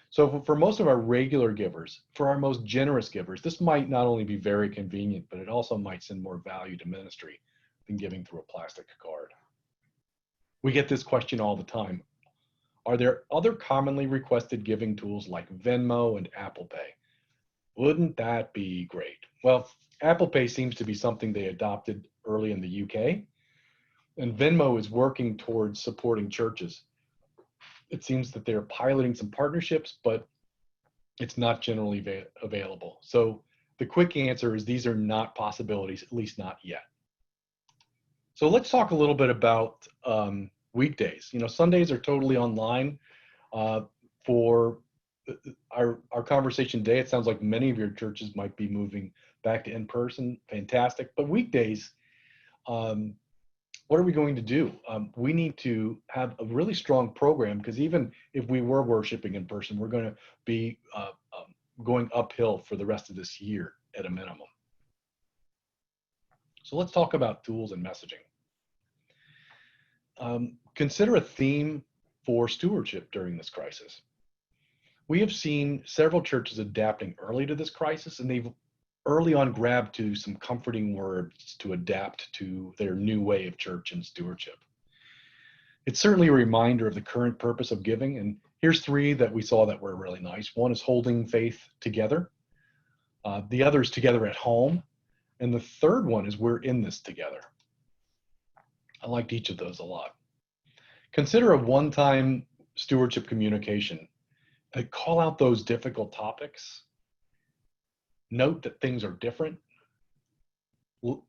So for most of our regular givers, for our most generous givers, this might not only be very convenient, but it also might send more value to ministry than giving through a plastic card. We get this question all the time. Are there other commonly requested giving tools like Venmo and Apple Pay? Wouldn't that be great? Well, Apple Pay seems to be something they adopted early in the UK, and Venmo is working towards supporting churches. It seems that they're piloting some partnerships, but it's not generally available. So the quick answer is these are not possibilities, at least not yet. So let's talk a little bit about weekdays. You know, Sundays are totally online. For our conversation today, it sounds like many of your churches might be moving back to in-person. Fantastic. But weekdays, what are we going to do? We need to have a really strong program, because even if we were worshiping in person, we're going to be going uphill for the rest of this year at a minimum. So let's talk about tools and messaging. Consider a theme for stewardship during this crisis. We have seen several churches adapting early to this crisis, and they've early on grabbed to some comforting words to adapt to their new way of church and stewardship. It's certainly a reminder of the current purpose of giving. And here's three that we saw that were really nice. One is holding faith together. The other is together at home. And the third one is we're in this together. I liked each of those a lot. Consider a one-time stewardship communication. Call out those difficult topics. Note that things are different.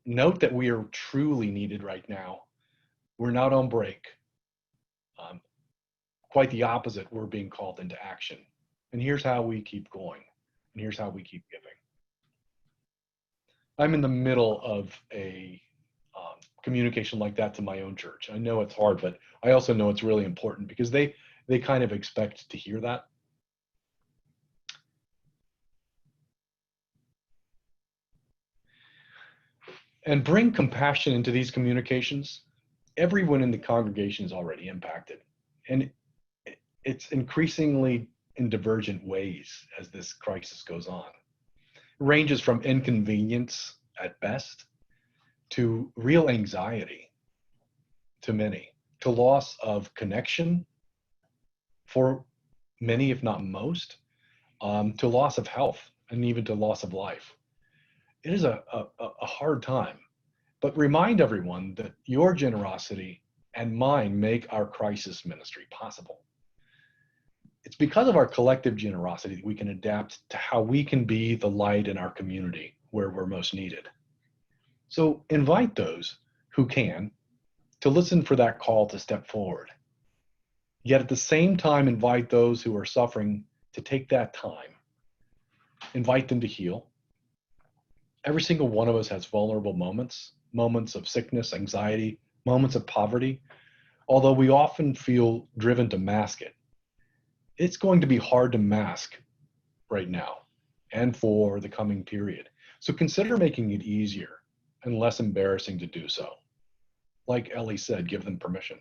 Note that we are truly needed right now. We're not on break. Quite the opposite, we're being called into action. And here's how we keep going. And here's how we keep giving. I'm in the middle of a communication like that to my own church. I know it's hard, but I also know it's really important because they kind of expect to hear that. And bring compassion into these communications. Everyone in the congregation is already impacted. And it's increasingly in divergent ways as this crisis goes on. It ranges from inconvenience at best to real anxiety to many, to loss of connection for many, if not most, to loss of health and even to loss of life. It is a hard time, but remind everyone that your generosity and mine make our crisis ministry possible. It's because of our collective generosity that we can adapt to how we can be the light in our community where we're most needed. So invite those who can to listen for that call to step forward. Yet at the same time, invite those who are suffering to take that time. Invite them to heal. Every single one of us has vulnerable moments, moments of sickness, anxiety, moments of poverty. Although we often feel driven to mask it, it's going to be hard to mask right now and for the coming period. So consider making it easier and less embarrassing to do so. Like Ellie said, give them permission.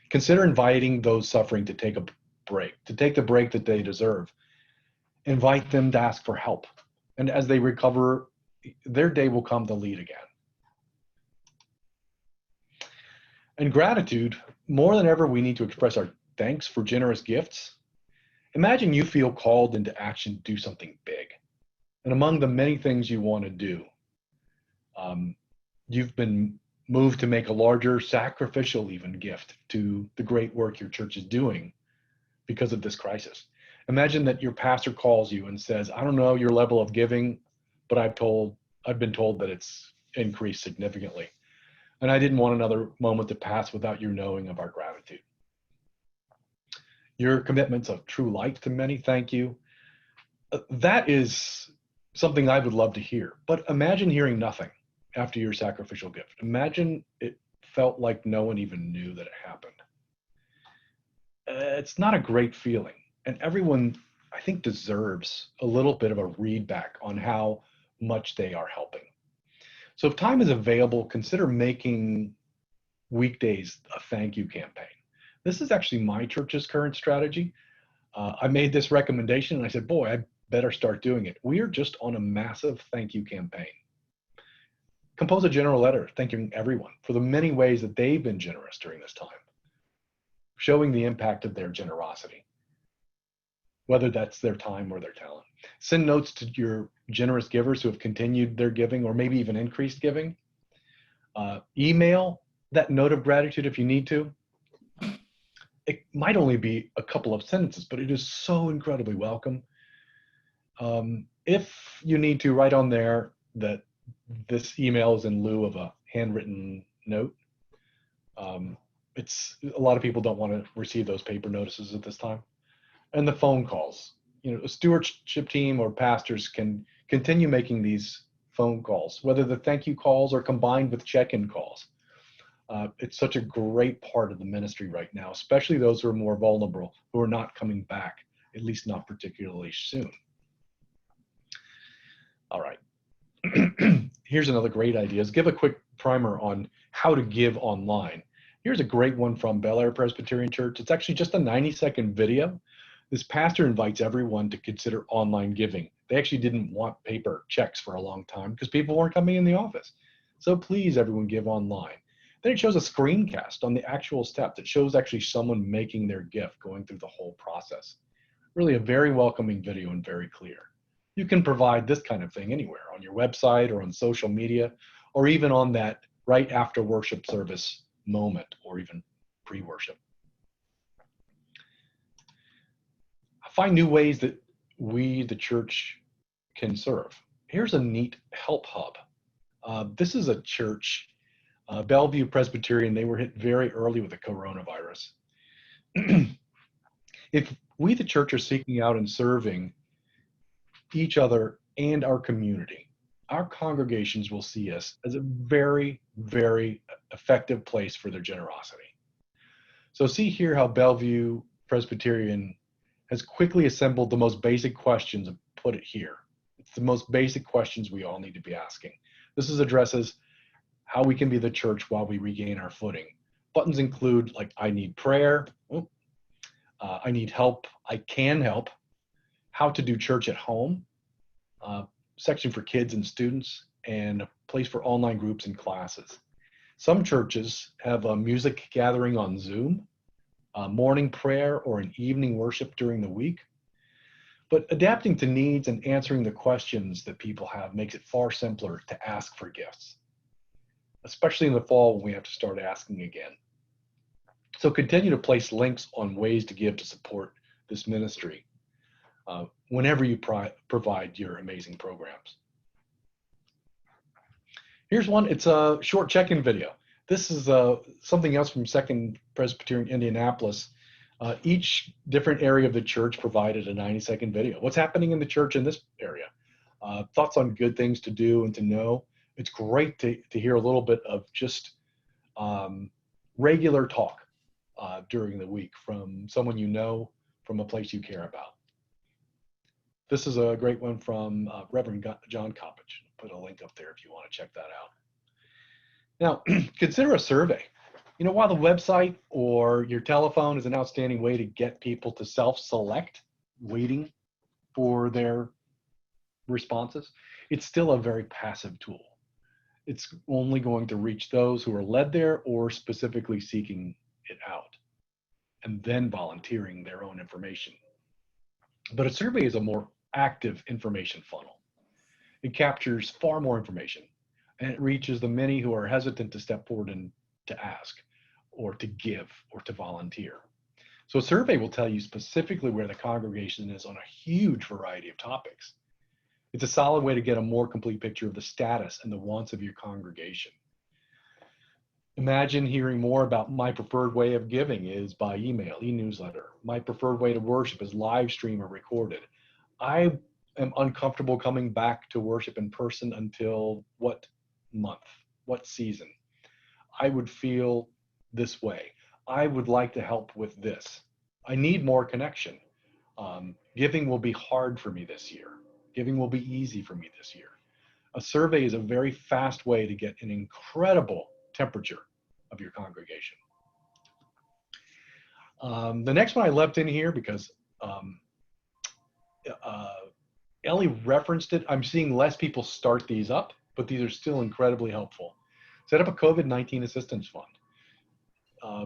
Consider inviting those suffering to take a break, to take the break that they deserve. Invite them to ask for help. And as they recover, their day will come to lead again. And gratitude, more than ever, we need to express our thanks for generous gifts. Imagine you feel called into action to do something big. And among the many things you want to do, you've been moved to make a larger sacrificial even gift to the great work your church is doing because of this crisis. Imagine that your pastor calls you and says, I don't know your level of giving, but I've been told that it's increased significantly. And I didn't want another moment to pass without your knowing of our gratitude. Your commitments of true light to many, thank you. That is something I would love to hear. But imagine hearing nothing after your sacrificial gift. Imagine it felt like no one even knew that it happened. It's not a great feeling. And everyone, I think, deserves a little bit of a read back on how much they are helping. So if time is available, consider making weekdays a thank you campaign. This is actually my church's current strategy. I made this recommendation and I said, boy, I better start doing it. We are just on a massive thank you campaign. Compose a general letter thanking everyone for the many ways that they've been generous during this time, showing the impact of their generosity, whether that's their time or their talent. Send notes to your generous givers who have continued their giving or maybe even increased giving. Email that note of gratitude if you need to. It might only be a couple of sentences, but it is so incredibly welcome. If you need to, write on there that this email is in lieu of a handwritten note. It's a lot of people don't want to receive those paper notices at this time. And the phone calls. You know, a stewardship team or pastors can continue making these phone calls, whether the thank you calls are combined with check-in calls. It's such a great part of the ministry right now, especially those who are more vulnerable, who are not coming back, at least not particularly soon. All right. Here's another great idea. Is give a quick primer on how to give online. Here's a great one from Bel Air Presbyterian Church. It's actually just a 90-second video. This pastor invites everyone to consider online giving. They actually didn't want paper checks for a long time because people weren't coming in the office. So please, everyone, give online. Then it shows a screencast on the actual steps. It shows actually someone making their gift, going through the whole process. Really a very welcoming video and very clear. You can provide this kind of thing anywhere, on your website or on social media, or even on that right after worship service moment, or even pre-worship. Find new ways that we, the church, can serve. Here's a neat help hub. This is a church, Bellevue Presbyterian. They were hit very early with the coronavirus. If we, the church, are seeking out and serving each other and our community, our congregations will see us as a very, very effective place for their generosity. So see here how Bellevue Presbyterian has quickly assembled the most basic questions and put it here. It's the most basic questions we all need to be asking. This addresses how we can be the church while we regain our footing. Buttons include like, I need prayer, I need help, I can help, how to do church at home, section for kids and students, and a place for online groups and classes. Some churches have a music gathering on Zoom, morning prayer, or an evening worship during the week. But adapting to needs and answering the questions that people have makes it far simpler to ask for gifts, especially in the fall when we have to start asking again. So continue to place links on ways to give to support this ministry whenever you provide your amazing programs. Here's one. It's a short check-in video. This is something else from Second Presbyterian Indianapolis. Each different area of the church provided a 90-second video. What's happening in the church in this area? Thoughts on good things to do and to know. It's great to hear a little bit of just regular talk during the week from someone you know, from a place you care about. This is a great one from Reverend John Coppage. Put a link up there if you want to check that out. Now, consider a survey. You know, while the website or your telephone is an outstanding way to get people to self-select, waiting for their responses, it's still a very passive tool. It's only going to reach those who are led there or specifically seeking it out, and then volunteering their own information. But a survey is a more active information funnel. It captures far more information, and it reaches the many who are hesitant to step forward and to ask, or to give, or to volunteer. So a survey will tell you specifically where the congregation is on a huge variety of topics. It's a solid way to get a more complete picture of the status and the wants of your congregation. Imagine hearing more about my preferred way of giving is by email, e-newsletter. My preferred way to worship is live stream or recorded. I am uncomfortable coming back to worship in person until what month, what season. I would feel this way. I would like to help with this. I need more connection. Giving will be hard for me this year. Giving will be easy for me this year. A survey is a very fast way to get an incredible temperature of your congregation. The next one I left in here because Ellie referenced it. I'm seeing less people start these up, but these are still incredibly helpful. Set up a COVID-19 assistance fund.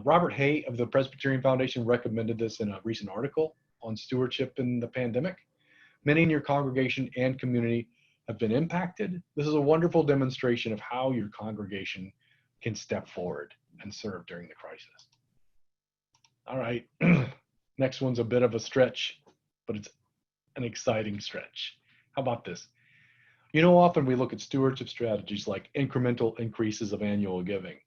Robert Hay of the Presbyterian Foundation recommended this in a recent article on stewardship in the pandemic. Many in your congregation and community have been impacted. This is a wonderful demonstration of how your congregation can step forward and serve during the crisis. All right, next one's a bit of a stretch, but it's an exciting stretch. How about this? You know, often we look at stewardship strategies like incremental increases of annual giving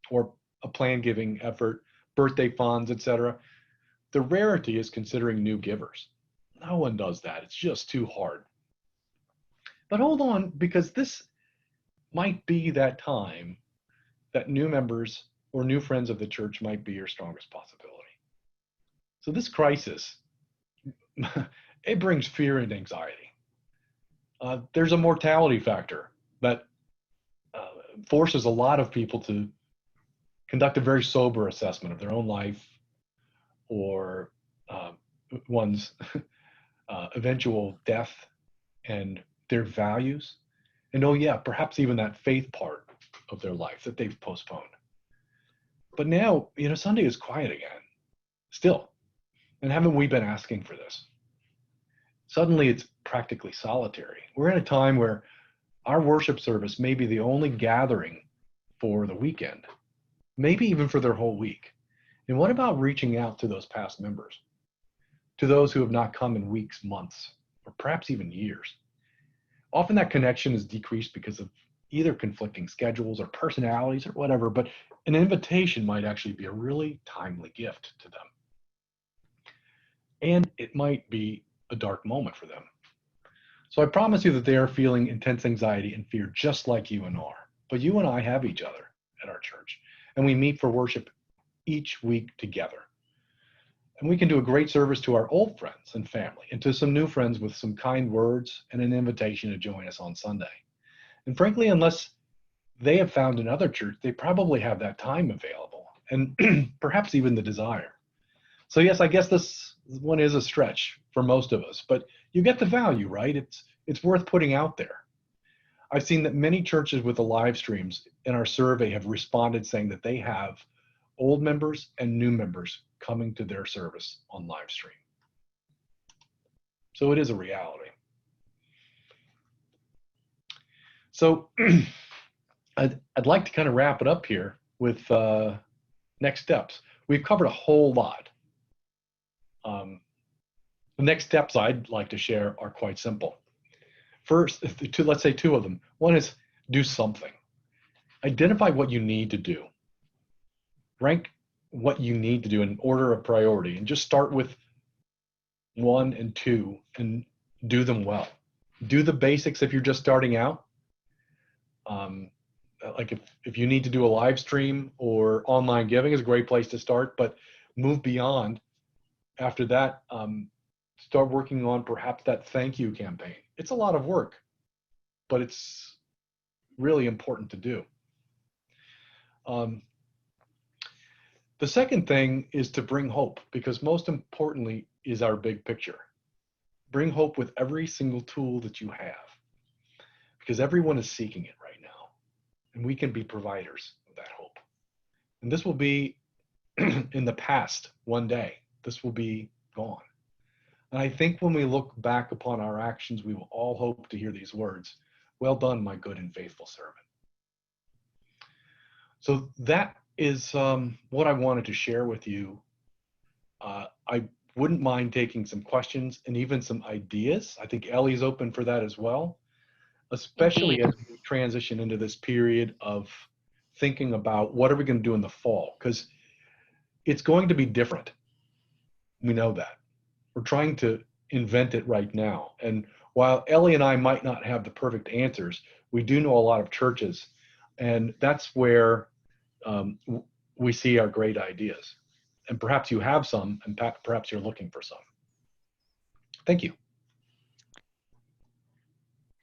or a planned giving effort, birthday funds, etc. The rarity is considering new givers. No one does that. It's just too hard. But hold on, because this might be that time that new members or new friends of the church might be your strongest possibility. So this crisis, it brings fear and anxiety. There's a mortality factor that forces a lot of people to conduct a very sober assessment of their own life or one's eventual death and their values. And oh yeah, perhaps even that faith part of their life that they've postponed. But now, Sunday is quiet again, still. And haven't we been asking for this? Suddenly it's practically solitary. We're in a time where our worship service may be the only gathering for the weekend, maybe even for their whole week. And what about reaching out to those past members, to those who have not come in weeks, months, or perhaps even years? Often that connection is decreased because of either conflicting schedules or personalities or whatever, but an invitation might actually be a really timely gift to them. And it might be a dark moment for them. So I promise you that they are feeling intense anxiety and fear just like you and are. But you and I have each other at our church, and we meet for worship each week together. And we can do a great service to our old friends and family, and to some new friends with some kind words and an invitation to join us on Sunday. And frankly, unless they have found another church, they probably have that time available, and perhaps even the desire. So yes, I guess this one is a stretch for most of us, but you get the value, right? It's worth putting out there. I've seen that many churches with the live streams in our survey have responded saying that they have old members and new members coming to their service on live stream. So it is a reality. So I'd like to kind of wrap it up here with next steps. We've covered a whole lot. The next steps I'd like to share are quite simple. First, let's say two of them. One is do something. Identify what you need to do. Rank what you need to do in order of priority, and just start with 1 and 2 and do them well. Do the basics if you're just starting out. Like if you need to do a live stream or online giving is a great place to start, but move beyond. After that, start working on perhaps that thank you campaign. It's a lot of work, but it's really important to do. The second thing is to bring hope, because most importantly is our big picture. Bring hope with every single tool that you have, because everyone is seeking it right now, and we can be providers of that hope. And this will be in the past one day. This will be gone. And I think when we look back upon our actions, we will all hope to hear these words, "Well done, my good and faithful servant." So that is what I wanted to share with you. I wouldn't mind taking some questions and even some ideas. I think Ellie's open for that as well, especially Indeed. as we transition into this period of thinking about what are we going to do in the fall, because it's going to be different. We know that. We're trying to invent it right now. And while Ellie and I might not have the perfect answers, we do know a lot of churches, and that's where we see our great ideas. And perhaps you have some, and perhaps you're looking for some. Thank you.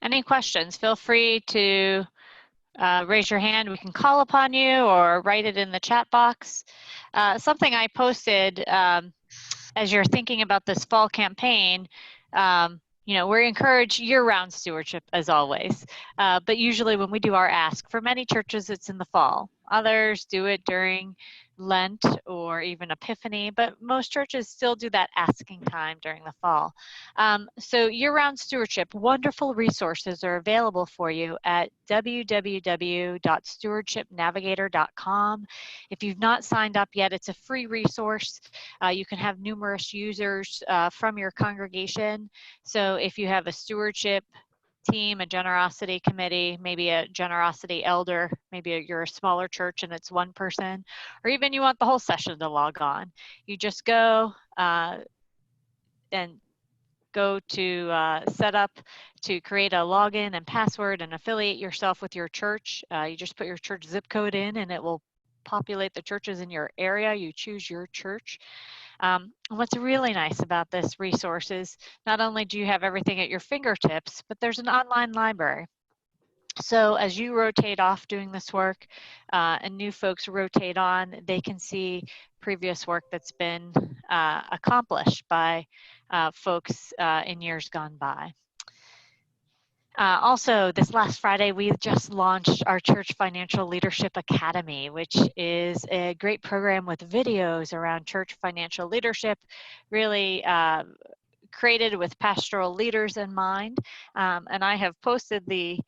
Any questions? Feel free to raise your hand. We can call upon you or write it in the chat box. Something I posted as you're thinking about this fall campaign, we encourage year-round stewardship as always, but usually when we do our ask, for many churches it's in the fall. Others do it during Lent or even Epiphany, but most churches still do that asking time during the fall. So year-round stewardship, wonderful resources are available for you at www.stewardshipnavigator.com. If you've not signed up yet, it's a free resource. You can have numerous users from your congregation. So if you have a stewardship team, a generosity committee, maybe a generosity elder, maybe you're a smaller church and it's one person, or even you want the whole session to log on. You just go and go to set up to create a login and password and affiliate yourself with your church. You just put your church zip code in and it will populate the churches in your area. You choose your church. What's really nice about this resource is not only do you have everything at your fingertips, but there's an online library. So as you rotate off doing this work and new folks rotate on, they can see previous work that's been accomplished by folks in years gone by. Also, this last Friday, we just launched our Church Financial Leadership Academy, which is a great program with videos around church financial leadership, really created with pastoral leaders in mind. And I have posted the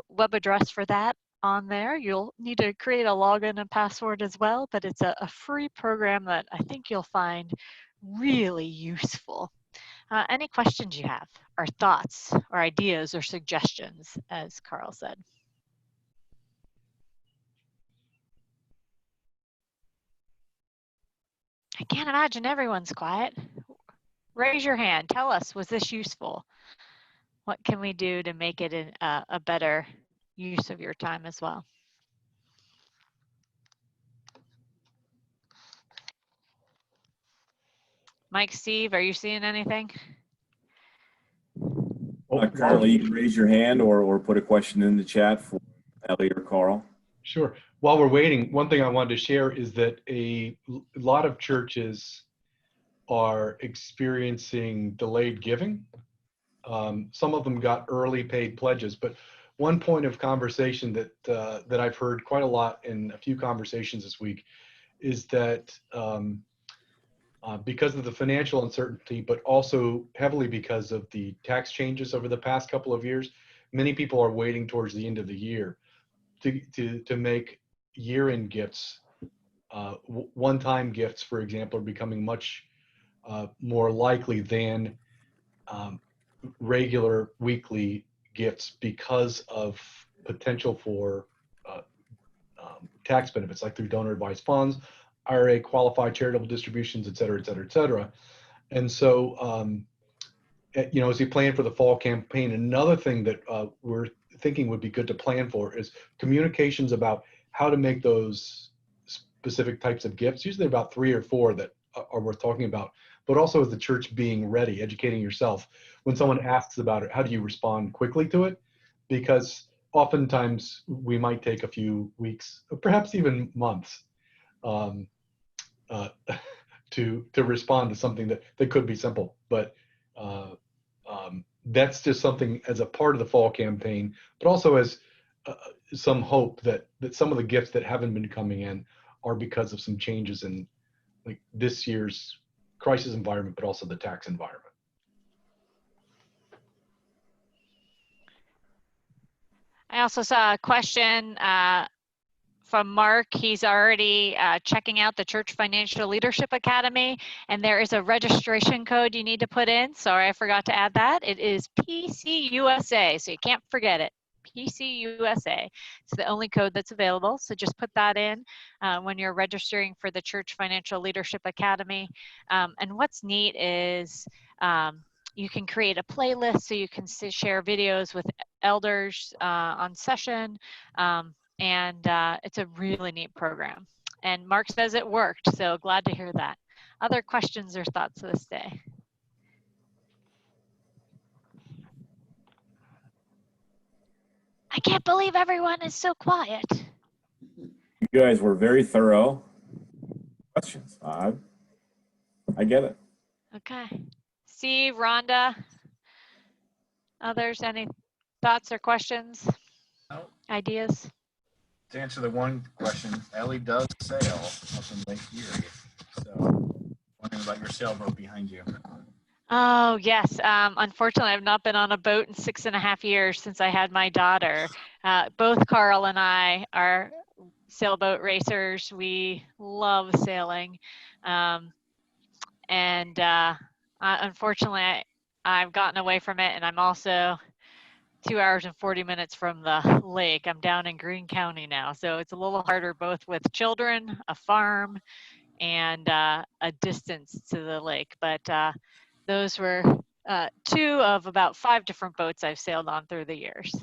web address for that on there. You'll need to create a login and password as well, but it's a free program that I think you'll find really useful. Any questions you have, or thoughts, or ideas, or suggestions, as Karl said? I can't imagine everyone's quiet. Raise your hand. Tell us, was this useful? What can we do to make it a better use of your time as well? Mike, Steve, are you seeing anything? Currently, you can raise your hand or put a question in the chat for Ellie or Karl. Sure. While we're waiting, one thing I wanted to share is that a lot of churches are experiencing delayed giving. Some of them got early paid pledges, but one point of conversation that I've heard quite a lot in a few conversations this week is that because of the financial uncertainty, but also heavily because of the tax changes over the past couple of years, many people are waiting towards the end of the year to make year-end gifts. One-time gifts, for example, are becoming much more likely than regular weekly gifts because of potential for tax benefits, like through donor advised funds, IRA qualified charitable distributions, et cetera, et cetera, et cetera. And so, you know, as you plan for the fall campaign, another thing that we're thinking would be good to plan for is communications about how to make those specific types of gifts, usually about 3 or 4 that are worth talking about, but also as the church being ready, educating yourself. When someone asks about it, how do you respond quickly to it? Because oftentimes we might take a few weeks, perhaps even months, to respond to something that could be simple. But that's just something as a part of the fall campaign, but also as some hope that some of the gifts that haven't been coming in are because of some changes in like this year's crisis environment, but also the tax environment. I also saw a question from Mark. He's already checking out the Church Financial Leadership Academy, and there is a registration code you need to put in. Sorry, I forgot to add that. It is PCUSA, so you can't forget it. PCUSA. It's the only code that's available, so just put that in when you're registering for the Church Financial Leadership Academy. And what's neat is you can create a playlist so you can share videos with elders on session. And it's a really neat program. And Mark says it worked, so glad to hear that. Other questions or thoughts this day? I can't believe everyone is so quiet. You guys were very thorough. Questions? I get it. Okay. Steve, Rhonda, others, any thoughts or questions? No. Ideas? To answer the one question, Ellie does sail up in Lake Erie. So, wondering about your sailboat behind you. Oh, yes. Unfortunately, I've not been on a boat in 6.5 years since I had my daughter. Both Karl and I are sailboat racers. We love sailing. Unfortunately, I've gotten away from it, and I'm also 2 hours and 40 minutes from the lake. I'm down in Greene County now, so it's a little harder both with children, a farm, and a distance to the lake. But those were 2 of about 5 different boats I've sailed on through the years.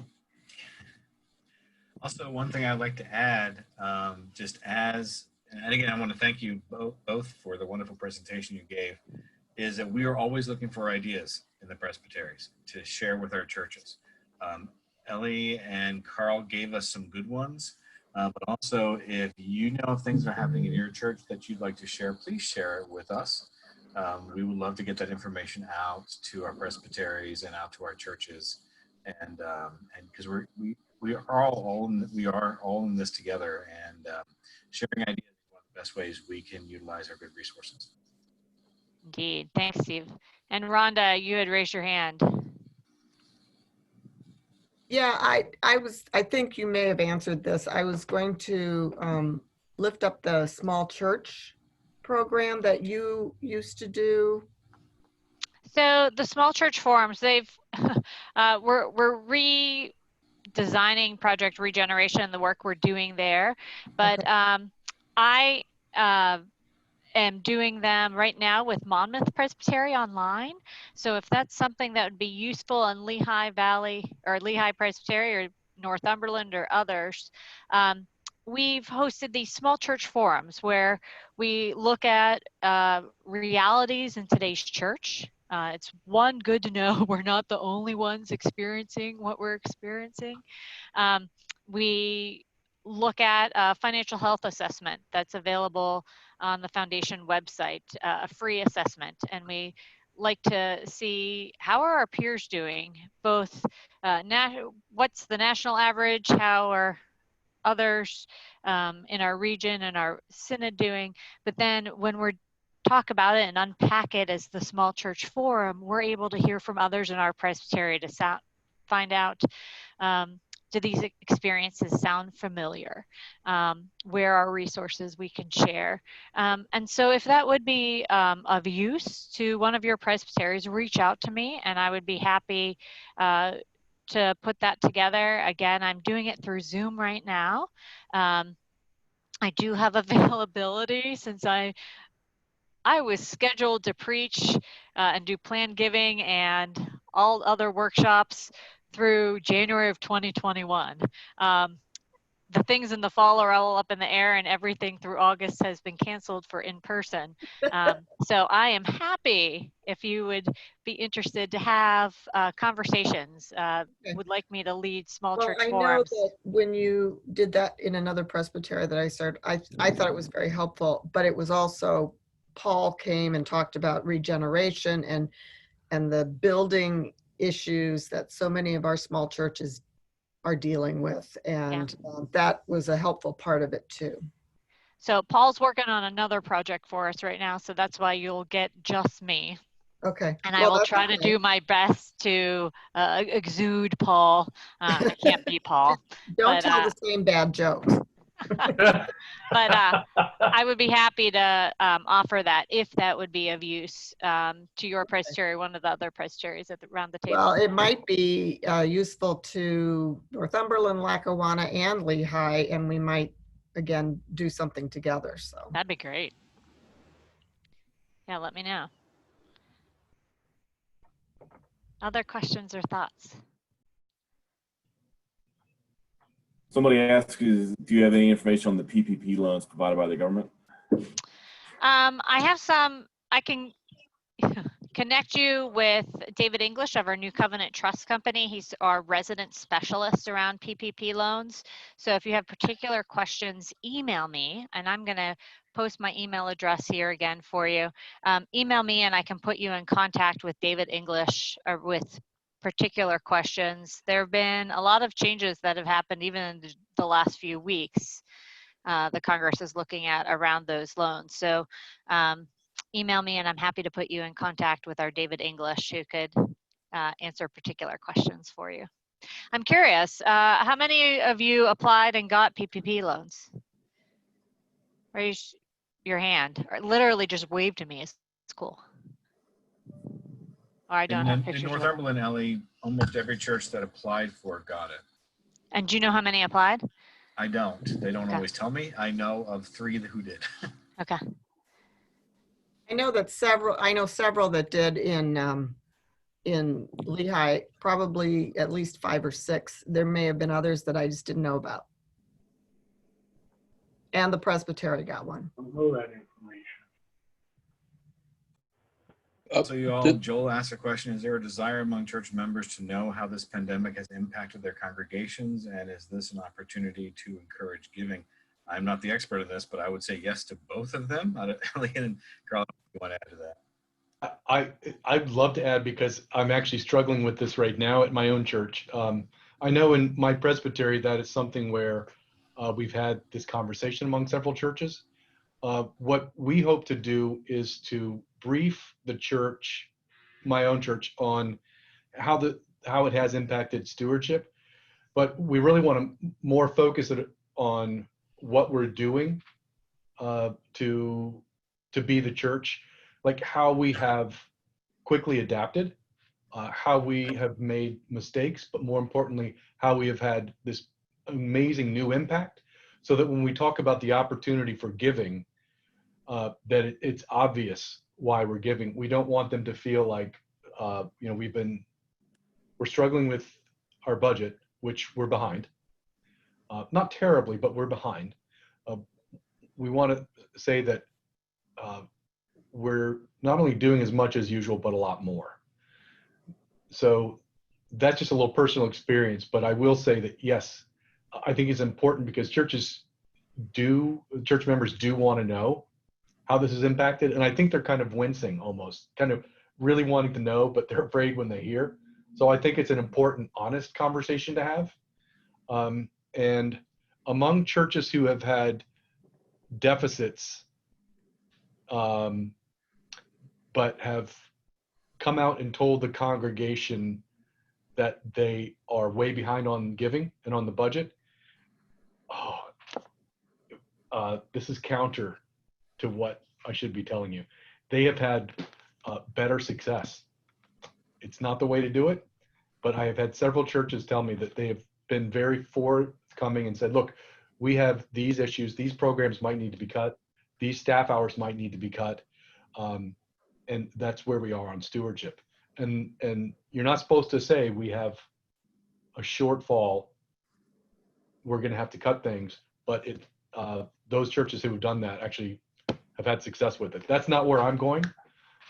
Also, one thing I'd like to add, and again, I want to thank you both for the wonderful presentation you gave, is that we are always looking for ideas in the presbyteries to share with our churches. Ellie and Karl gave us some good ones, but also if you know if things are happening in your church that you'd like to share, please share it with us. We would love to get that information out to our presbyteries and out to our churches and because we are all in this together, and sharing ideas is one of the best ways we can utilize our good resources. Indeed. Thanks, Steve. And Rhonda, you had raised your hand. Yeah, I think you may have answered this. I was going to lift up the small church program that you used to do. So the small church forums, they've we're redesigning Project Regeneration, the work we're doing there, but I am doing them right now with Monmouth Presbytery online. So if that's something that would be useful in Lehigh Valley or Lehigh Presbytery or Northumberland or others, we've hosted these small church forums where we look at realities in today's church. It's good to know we're not the only ones experiencing what we're experiencing. We look at a financial health assessment that's available on the foundation website, a free assessment, and we like to see how are our peers doing, both what's the national average, how are others in our region and our synod doing, but then when we're talk about it and unpack it as the small church forum, we're able to hear from others in our presbytery to find out, do these experiences sound familiar? Where are resources we can share? And so if that would be of use to one of your presbyteries, reach out to me and I would be happy to put that together. Again, I'm doing it through Zoom right now. I do have availability since I was scheduled to preach and do plan giving and all other workshops through January of 2021. The things in the fall are all up in the air and everything through August has been canceled for in-person. So I am happy if you would be interested to have conversations, would like me to lead small church forums. I know that when you did that in another presbytery that I started, I thought it was very helpful, but it was also Paul came and talked about regeneration and the building issues that so many of our small churches are dealing with. And that was a helpful part of it too. So Paul's working on another project for us right now. So that's why you'll get just me. Okay. And I will try to do my best to exude Paul. I can't be Paul. Don't tell the same bad jokes. But I would be happy to offer that if that would be of use to your presbytery, one of the other presbyteries around the table. Well, it might be useful to Northumberland, Lackawanna, and Lehigh, and we might, again, do something together. So that'd be great. Yeah, let me know. Other questions or thoughts? Somebody asked, do you have any information on the PPP loans provided by the government? I have some. I can connect you with David English of our New Covenant Trust Company. He's our resident specialist around PPP loans. So if you have particular questions, email me, and I'm going to post my email address here again for you. Email me and I can put you in contact with David English or with particular questions. There have been a lot of changes that have happened even in the last few weeks. The Congress is looking at around those loans. So email me and I'm happy to put you in contact with our David English who could answer particular questions for you. I'm curious, how many of you applied and got PPP loans? Raise your hand, or literally just wave to me. It's cool. Or I don't have pictures. In Northumberland, Ellie, almost every church that applied for it got it. And do you know how many applied? I don't. They don't always tell me. I know of 3 who did. Okay. I know several that did in Lehigh, probably at least 5 or 6. There may have been others that I just didn't know about. And the presbytery got one. I know that information. So you all, Joel asked a question, is there a desire among church members to know how this pandemic has impacted their congregations? And is this an opportunity to encourage giving? I'm not the expert in this, but I would say yes to both of them. Ellie and Karl, you want to add to that? I'd love to add, because I'm actually struggling with this right now at my own church. I know in my presbytery that is something where we've had this conversation among several churches. What we hope to do is to brief the church, my own church, on how it has impacted stewardship, but we really want to more focus it on what we're doing to be the church, like how we have quickly adapted, how we have made mistakes, but more importantly, how we have had this amazing new impact, so that when we talk about the opportunity for giving, that it's obvious why we're giving. We don't want them to feel like, we're struggling with our budget, which we're behind. Not terribly, but we're behind. We want to say that we're not only doing as much as usual, but a lot more. So that's just a little personal experience, but I will say that, yes, I think it's important, because church members do want to know how this is impacted. And I think they're kind of wincing, almost kind of really wanting to know, but they're afraid when they hear. So I think it's an important, honest conversation to have. And among churches who have had deficits, but have come out and told the congregation that they are way behind on giving and on the budget, this is counter to what I should be telling you. They have had better success. It's not the way to do it, but I have had several churches tell me that they have been very forthcoming and said, look, we have these issues, these programs might need to be cut, these staff hours might need to be cut, and that's where we are on stewardship. And you're not supposed to say we have a shortfall, we're going to have to cut things, but those churches who have done that actually have had success with it. That's not where I'm going,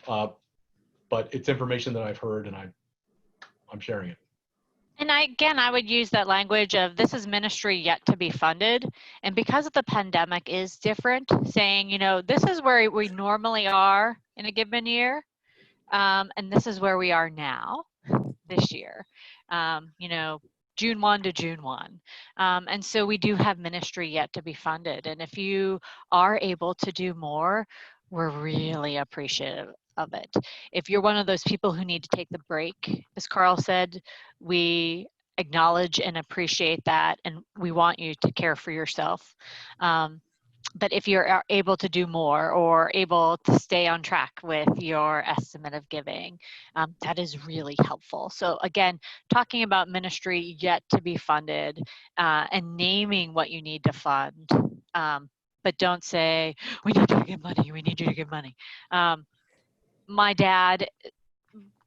but it's information that I've heard, and I'm sharing it. And I would use that language of, this is ministry yet to be funded. And because of the pandemic is different, saying, this is where we normally are in a given year. And this is where we are now this year, June 1 to June 1. And so we do have ministry yet to be funded. And if you are able to do more, we're really appreciative of it. If you're one of those people who need to take the break, as Karl said, we acknowledge and appreciate that, and we want you to care for yourself. But if you're able to do more, or able to stay on track with your estimate of giving, that is really helpful. So again, talking about ministry yet to be funded, and naming what you need to fund, but don't say, we need you to give money, we need you to give money. My dad,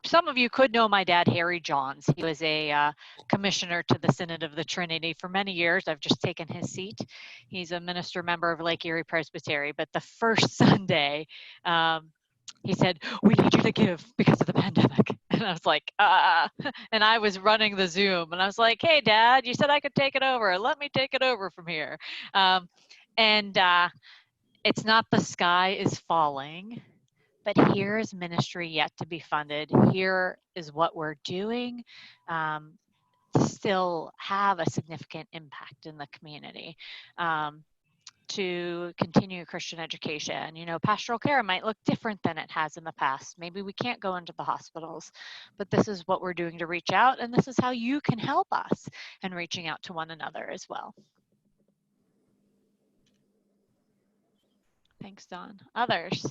some of you could know my dad, Harry Johns. He was a commissioner to the Synod of the Trinity for many years. I've just taken his seat. He's a minister member of Lake Erie Presbytery. But the first Sunday, he said, we need you to give because of the pandemic. And I was like, and I was running the Zoom. And I was like, hey, Dad, you said I could take it over. Let me take it over from here. It's not the sky is falling, but here is ministry yet to be funded. Here is what we're doing to still have a significant impact in the community, to continue Christian education. Pastoral care might look different than it has in the past. Maybe we can't go into the hospitals, but this is what we're doing to reach out, and this is how you can help us in reaching out to one another as well. Thanks, Dawn. Others?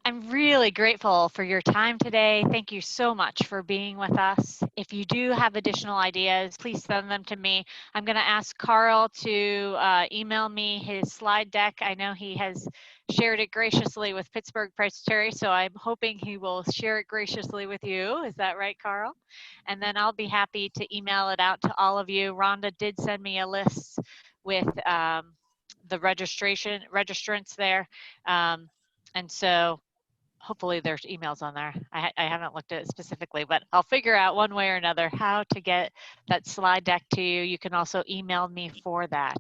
I'm really grateful for your time today. Thank you so much for being with us. If you do have additional ideas, please send them to me. I'm going to ask Karl to email me his slide deck. I know he has shared it graciously with Pittsburgh Presbytery, so I'm hoping he will share it graciously with you. Is that right, Karl? And then I'll be happy to email it out to all of you. Rhonda did send me a list with the registrants there. And so hopefully there's emails on there. I haven't looked at it specifically, but I'll figure out one way or another how to get that slide deck to you. You can also email me for that.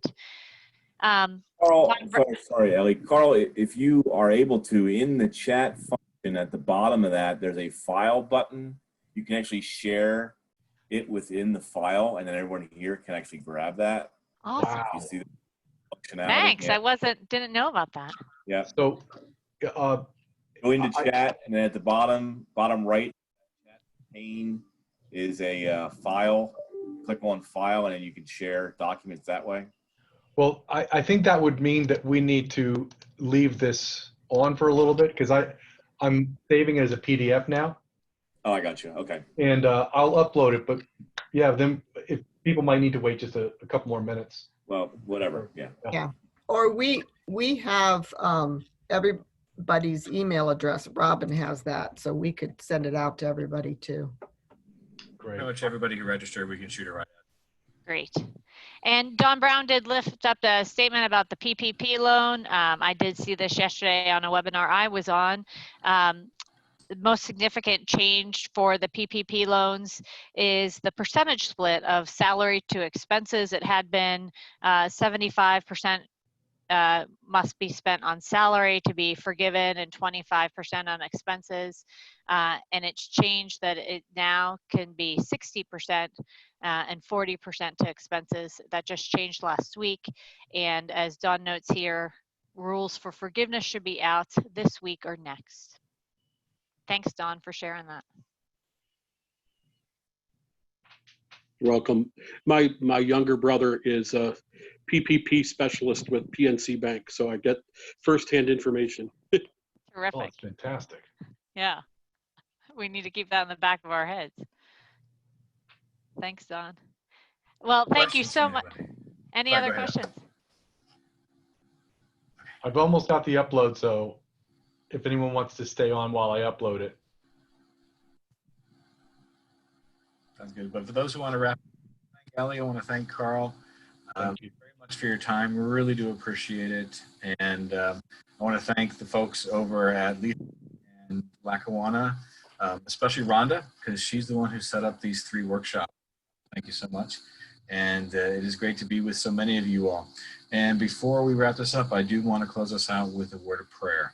Carl, sorry, Ellie. Carl, if you are able to, in the chat function at the bottom of that, there's a file button. You can actually share it within the file, and then everyone here can actually grab that. Awesome. Wow. You see the functionality? Thanks. Yeah. I didn't know about that. Yeah. So, Go into chat, and then at the bottom right pane is a file. Click on file, and then you can share documents that way. well, I think that would mean that we need to leave this on for a little bit because I'm saving it as a PDF now, Oh, I got you. Okay. and I'll upload it. But yeah, then if people might need to wait just a couple more minutes. Well, whatever. Yeah. Or we have everybody's email address. Robin has that, so we could send it out to everybody too. Great. Pretty much everybody who registered, we can shoot it right out. Great. And Don Brown did lift up a statement about the PPP loan. I did see this yesterday on a webinar I was on. The most significant change for the PPP loans is the percentage split of salary to expenses. It had been 75% must be spent on salary to be forgiven and 25% on expenses. And it's changed that it now can be 60% and 40% to expenses. That just changed last week. And as Don notes here, rules for forgiveness should be out this week or next. Thanks, Don, for sharing that. You're welcome. My younger brother is a PPP specialist with PNC Bank, so I get firsthand information. Oh, Terrific. it's fantastic. Yeah. We need to keep that in the back of our heads. Thanks, Don. Well, thank you Questions so from much. anybody? Any Sorry, other go ahead. questions? I've almost got the upload, so if anyone wants to stay on while I upload it. Sounds good. But for those who want to wrap, thank Ellie. I want to thank Carl. Thank you. Very much for your time. We really do appreciate it. And I want to thank the folks over at Lehigh and Lackawanna, especially Rhonda, because she's the one who set up these 3 workshops. Thank you so much. And it is great to be with so many of you all. And before we wrap this up, I do want to close us out with a word of prayer.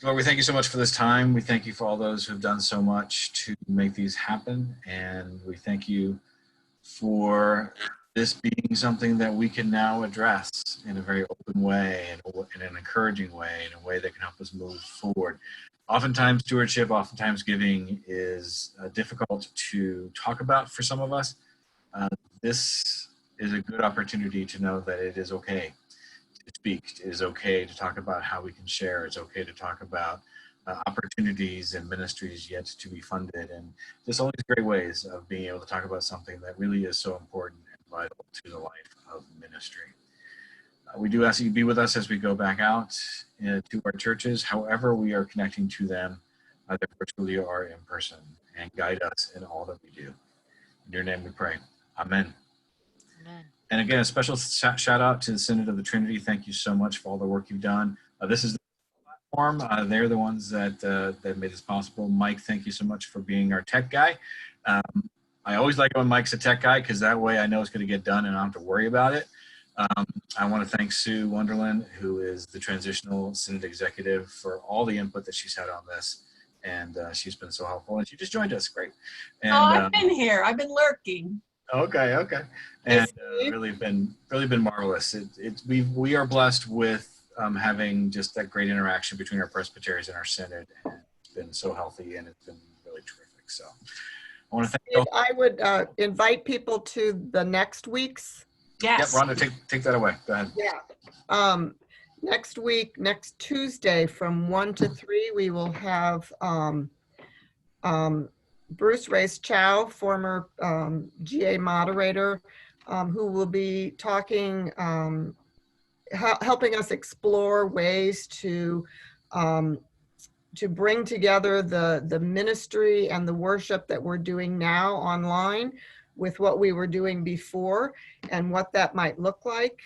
Lord, we thank you so much for this time. We thank you for all those who have done so much to make these happen. And we thank you for this being something that we can now address in a very open way, in an encouraging way, in a way that can help us move forward. Oftentimes stewardship, oftentimes giving is difficult to talk about for some of us. This is a good opportunity to know that it is okay to speak. It is okay to talk about how we can share. It's okay to talk about opportunities and ministries yet to be funded, and just all these great ways of being able to talk about something that really is so important and vital to the life of ministry. We do ask that you be with us as we go back out to our churches, however we are connecting to them, either virtually or in person, and guide us in all that we do. In your name we pray. Amen. Amen. And again, a special shout out to the Synod of the Trinity. Thank you so much for all the work you've done. This is the platform. They're the ones that made this possible. Mike, thank you so much for being our tech guy. I always like when Mike's a tech guy because that way I know it's going to get done and I don't have to worry about it. I want to thank Sue Wonderland, who is the transitional Synod executive, for all the input that she's had on this. And she's been so helpful. And she just joined us. Great. And, I've been here. I've been lurking. Okay. And really been marvelous. We are blessed with having just that great interaction between our presbyteries and our synod, and it's been so healthy and it's been really terrific. So I want to thank you. I would invite people to the next week's. Yes. Yep, Rhonda, take that away. Go ahead. Yeah. Next week, next Tuesday from 1 to 3, we will have Bruce Race-Chow, former GA moderator, who will be talking, helping us explore ways to bring together the ministry and the worship that we're doing now online with what we were doing before, and what that might look like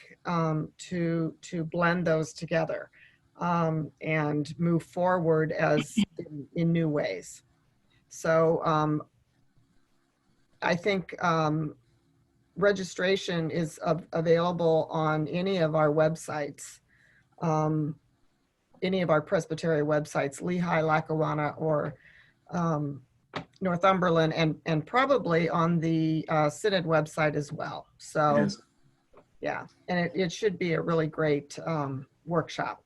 to blend those together and move forward as in new ways. So I think registration is available on any of our websites, any of our Presbyterian websites, Lehigh, Lackawanna, or Northumberland, and probably on the Synod website as well. So, It is. yeah, and it should be a really great workshop.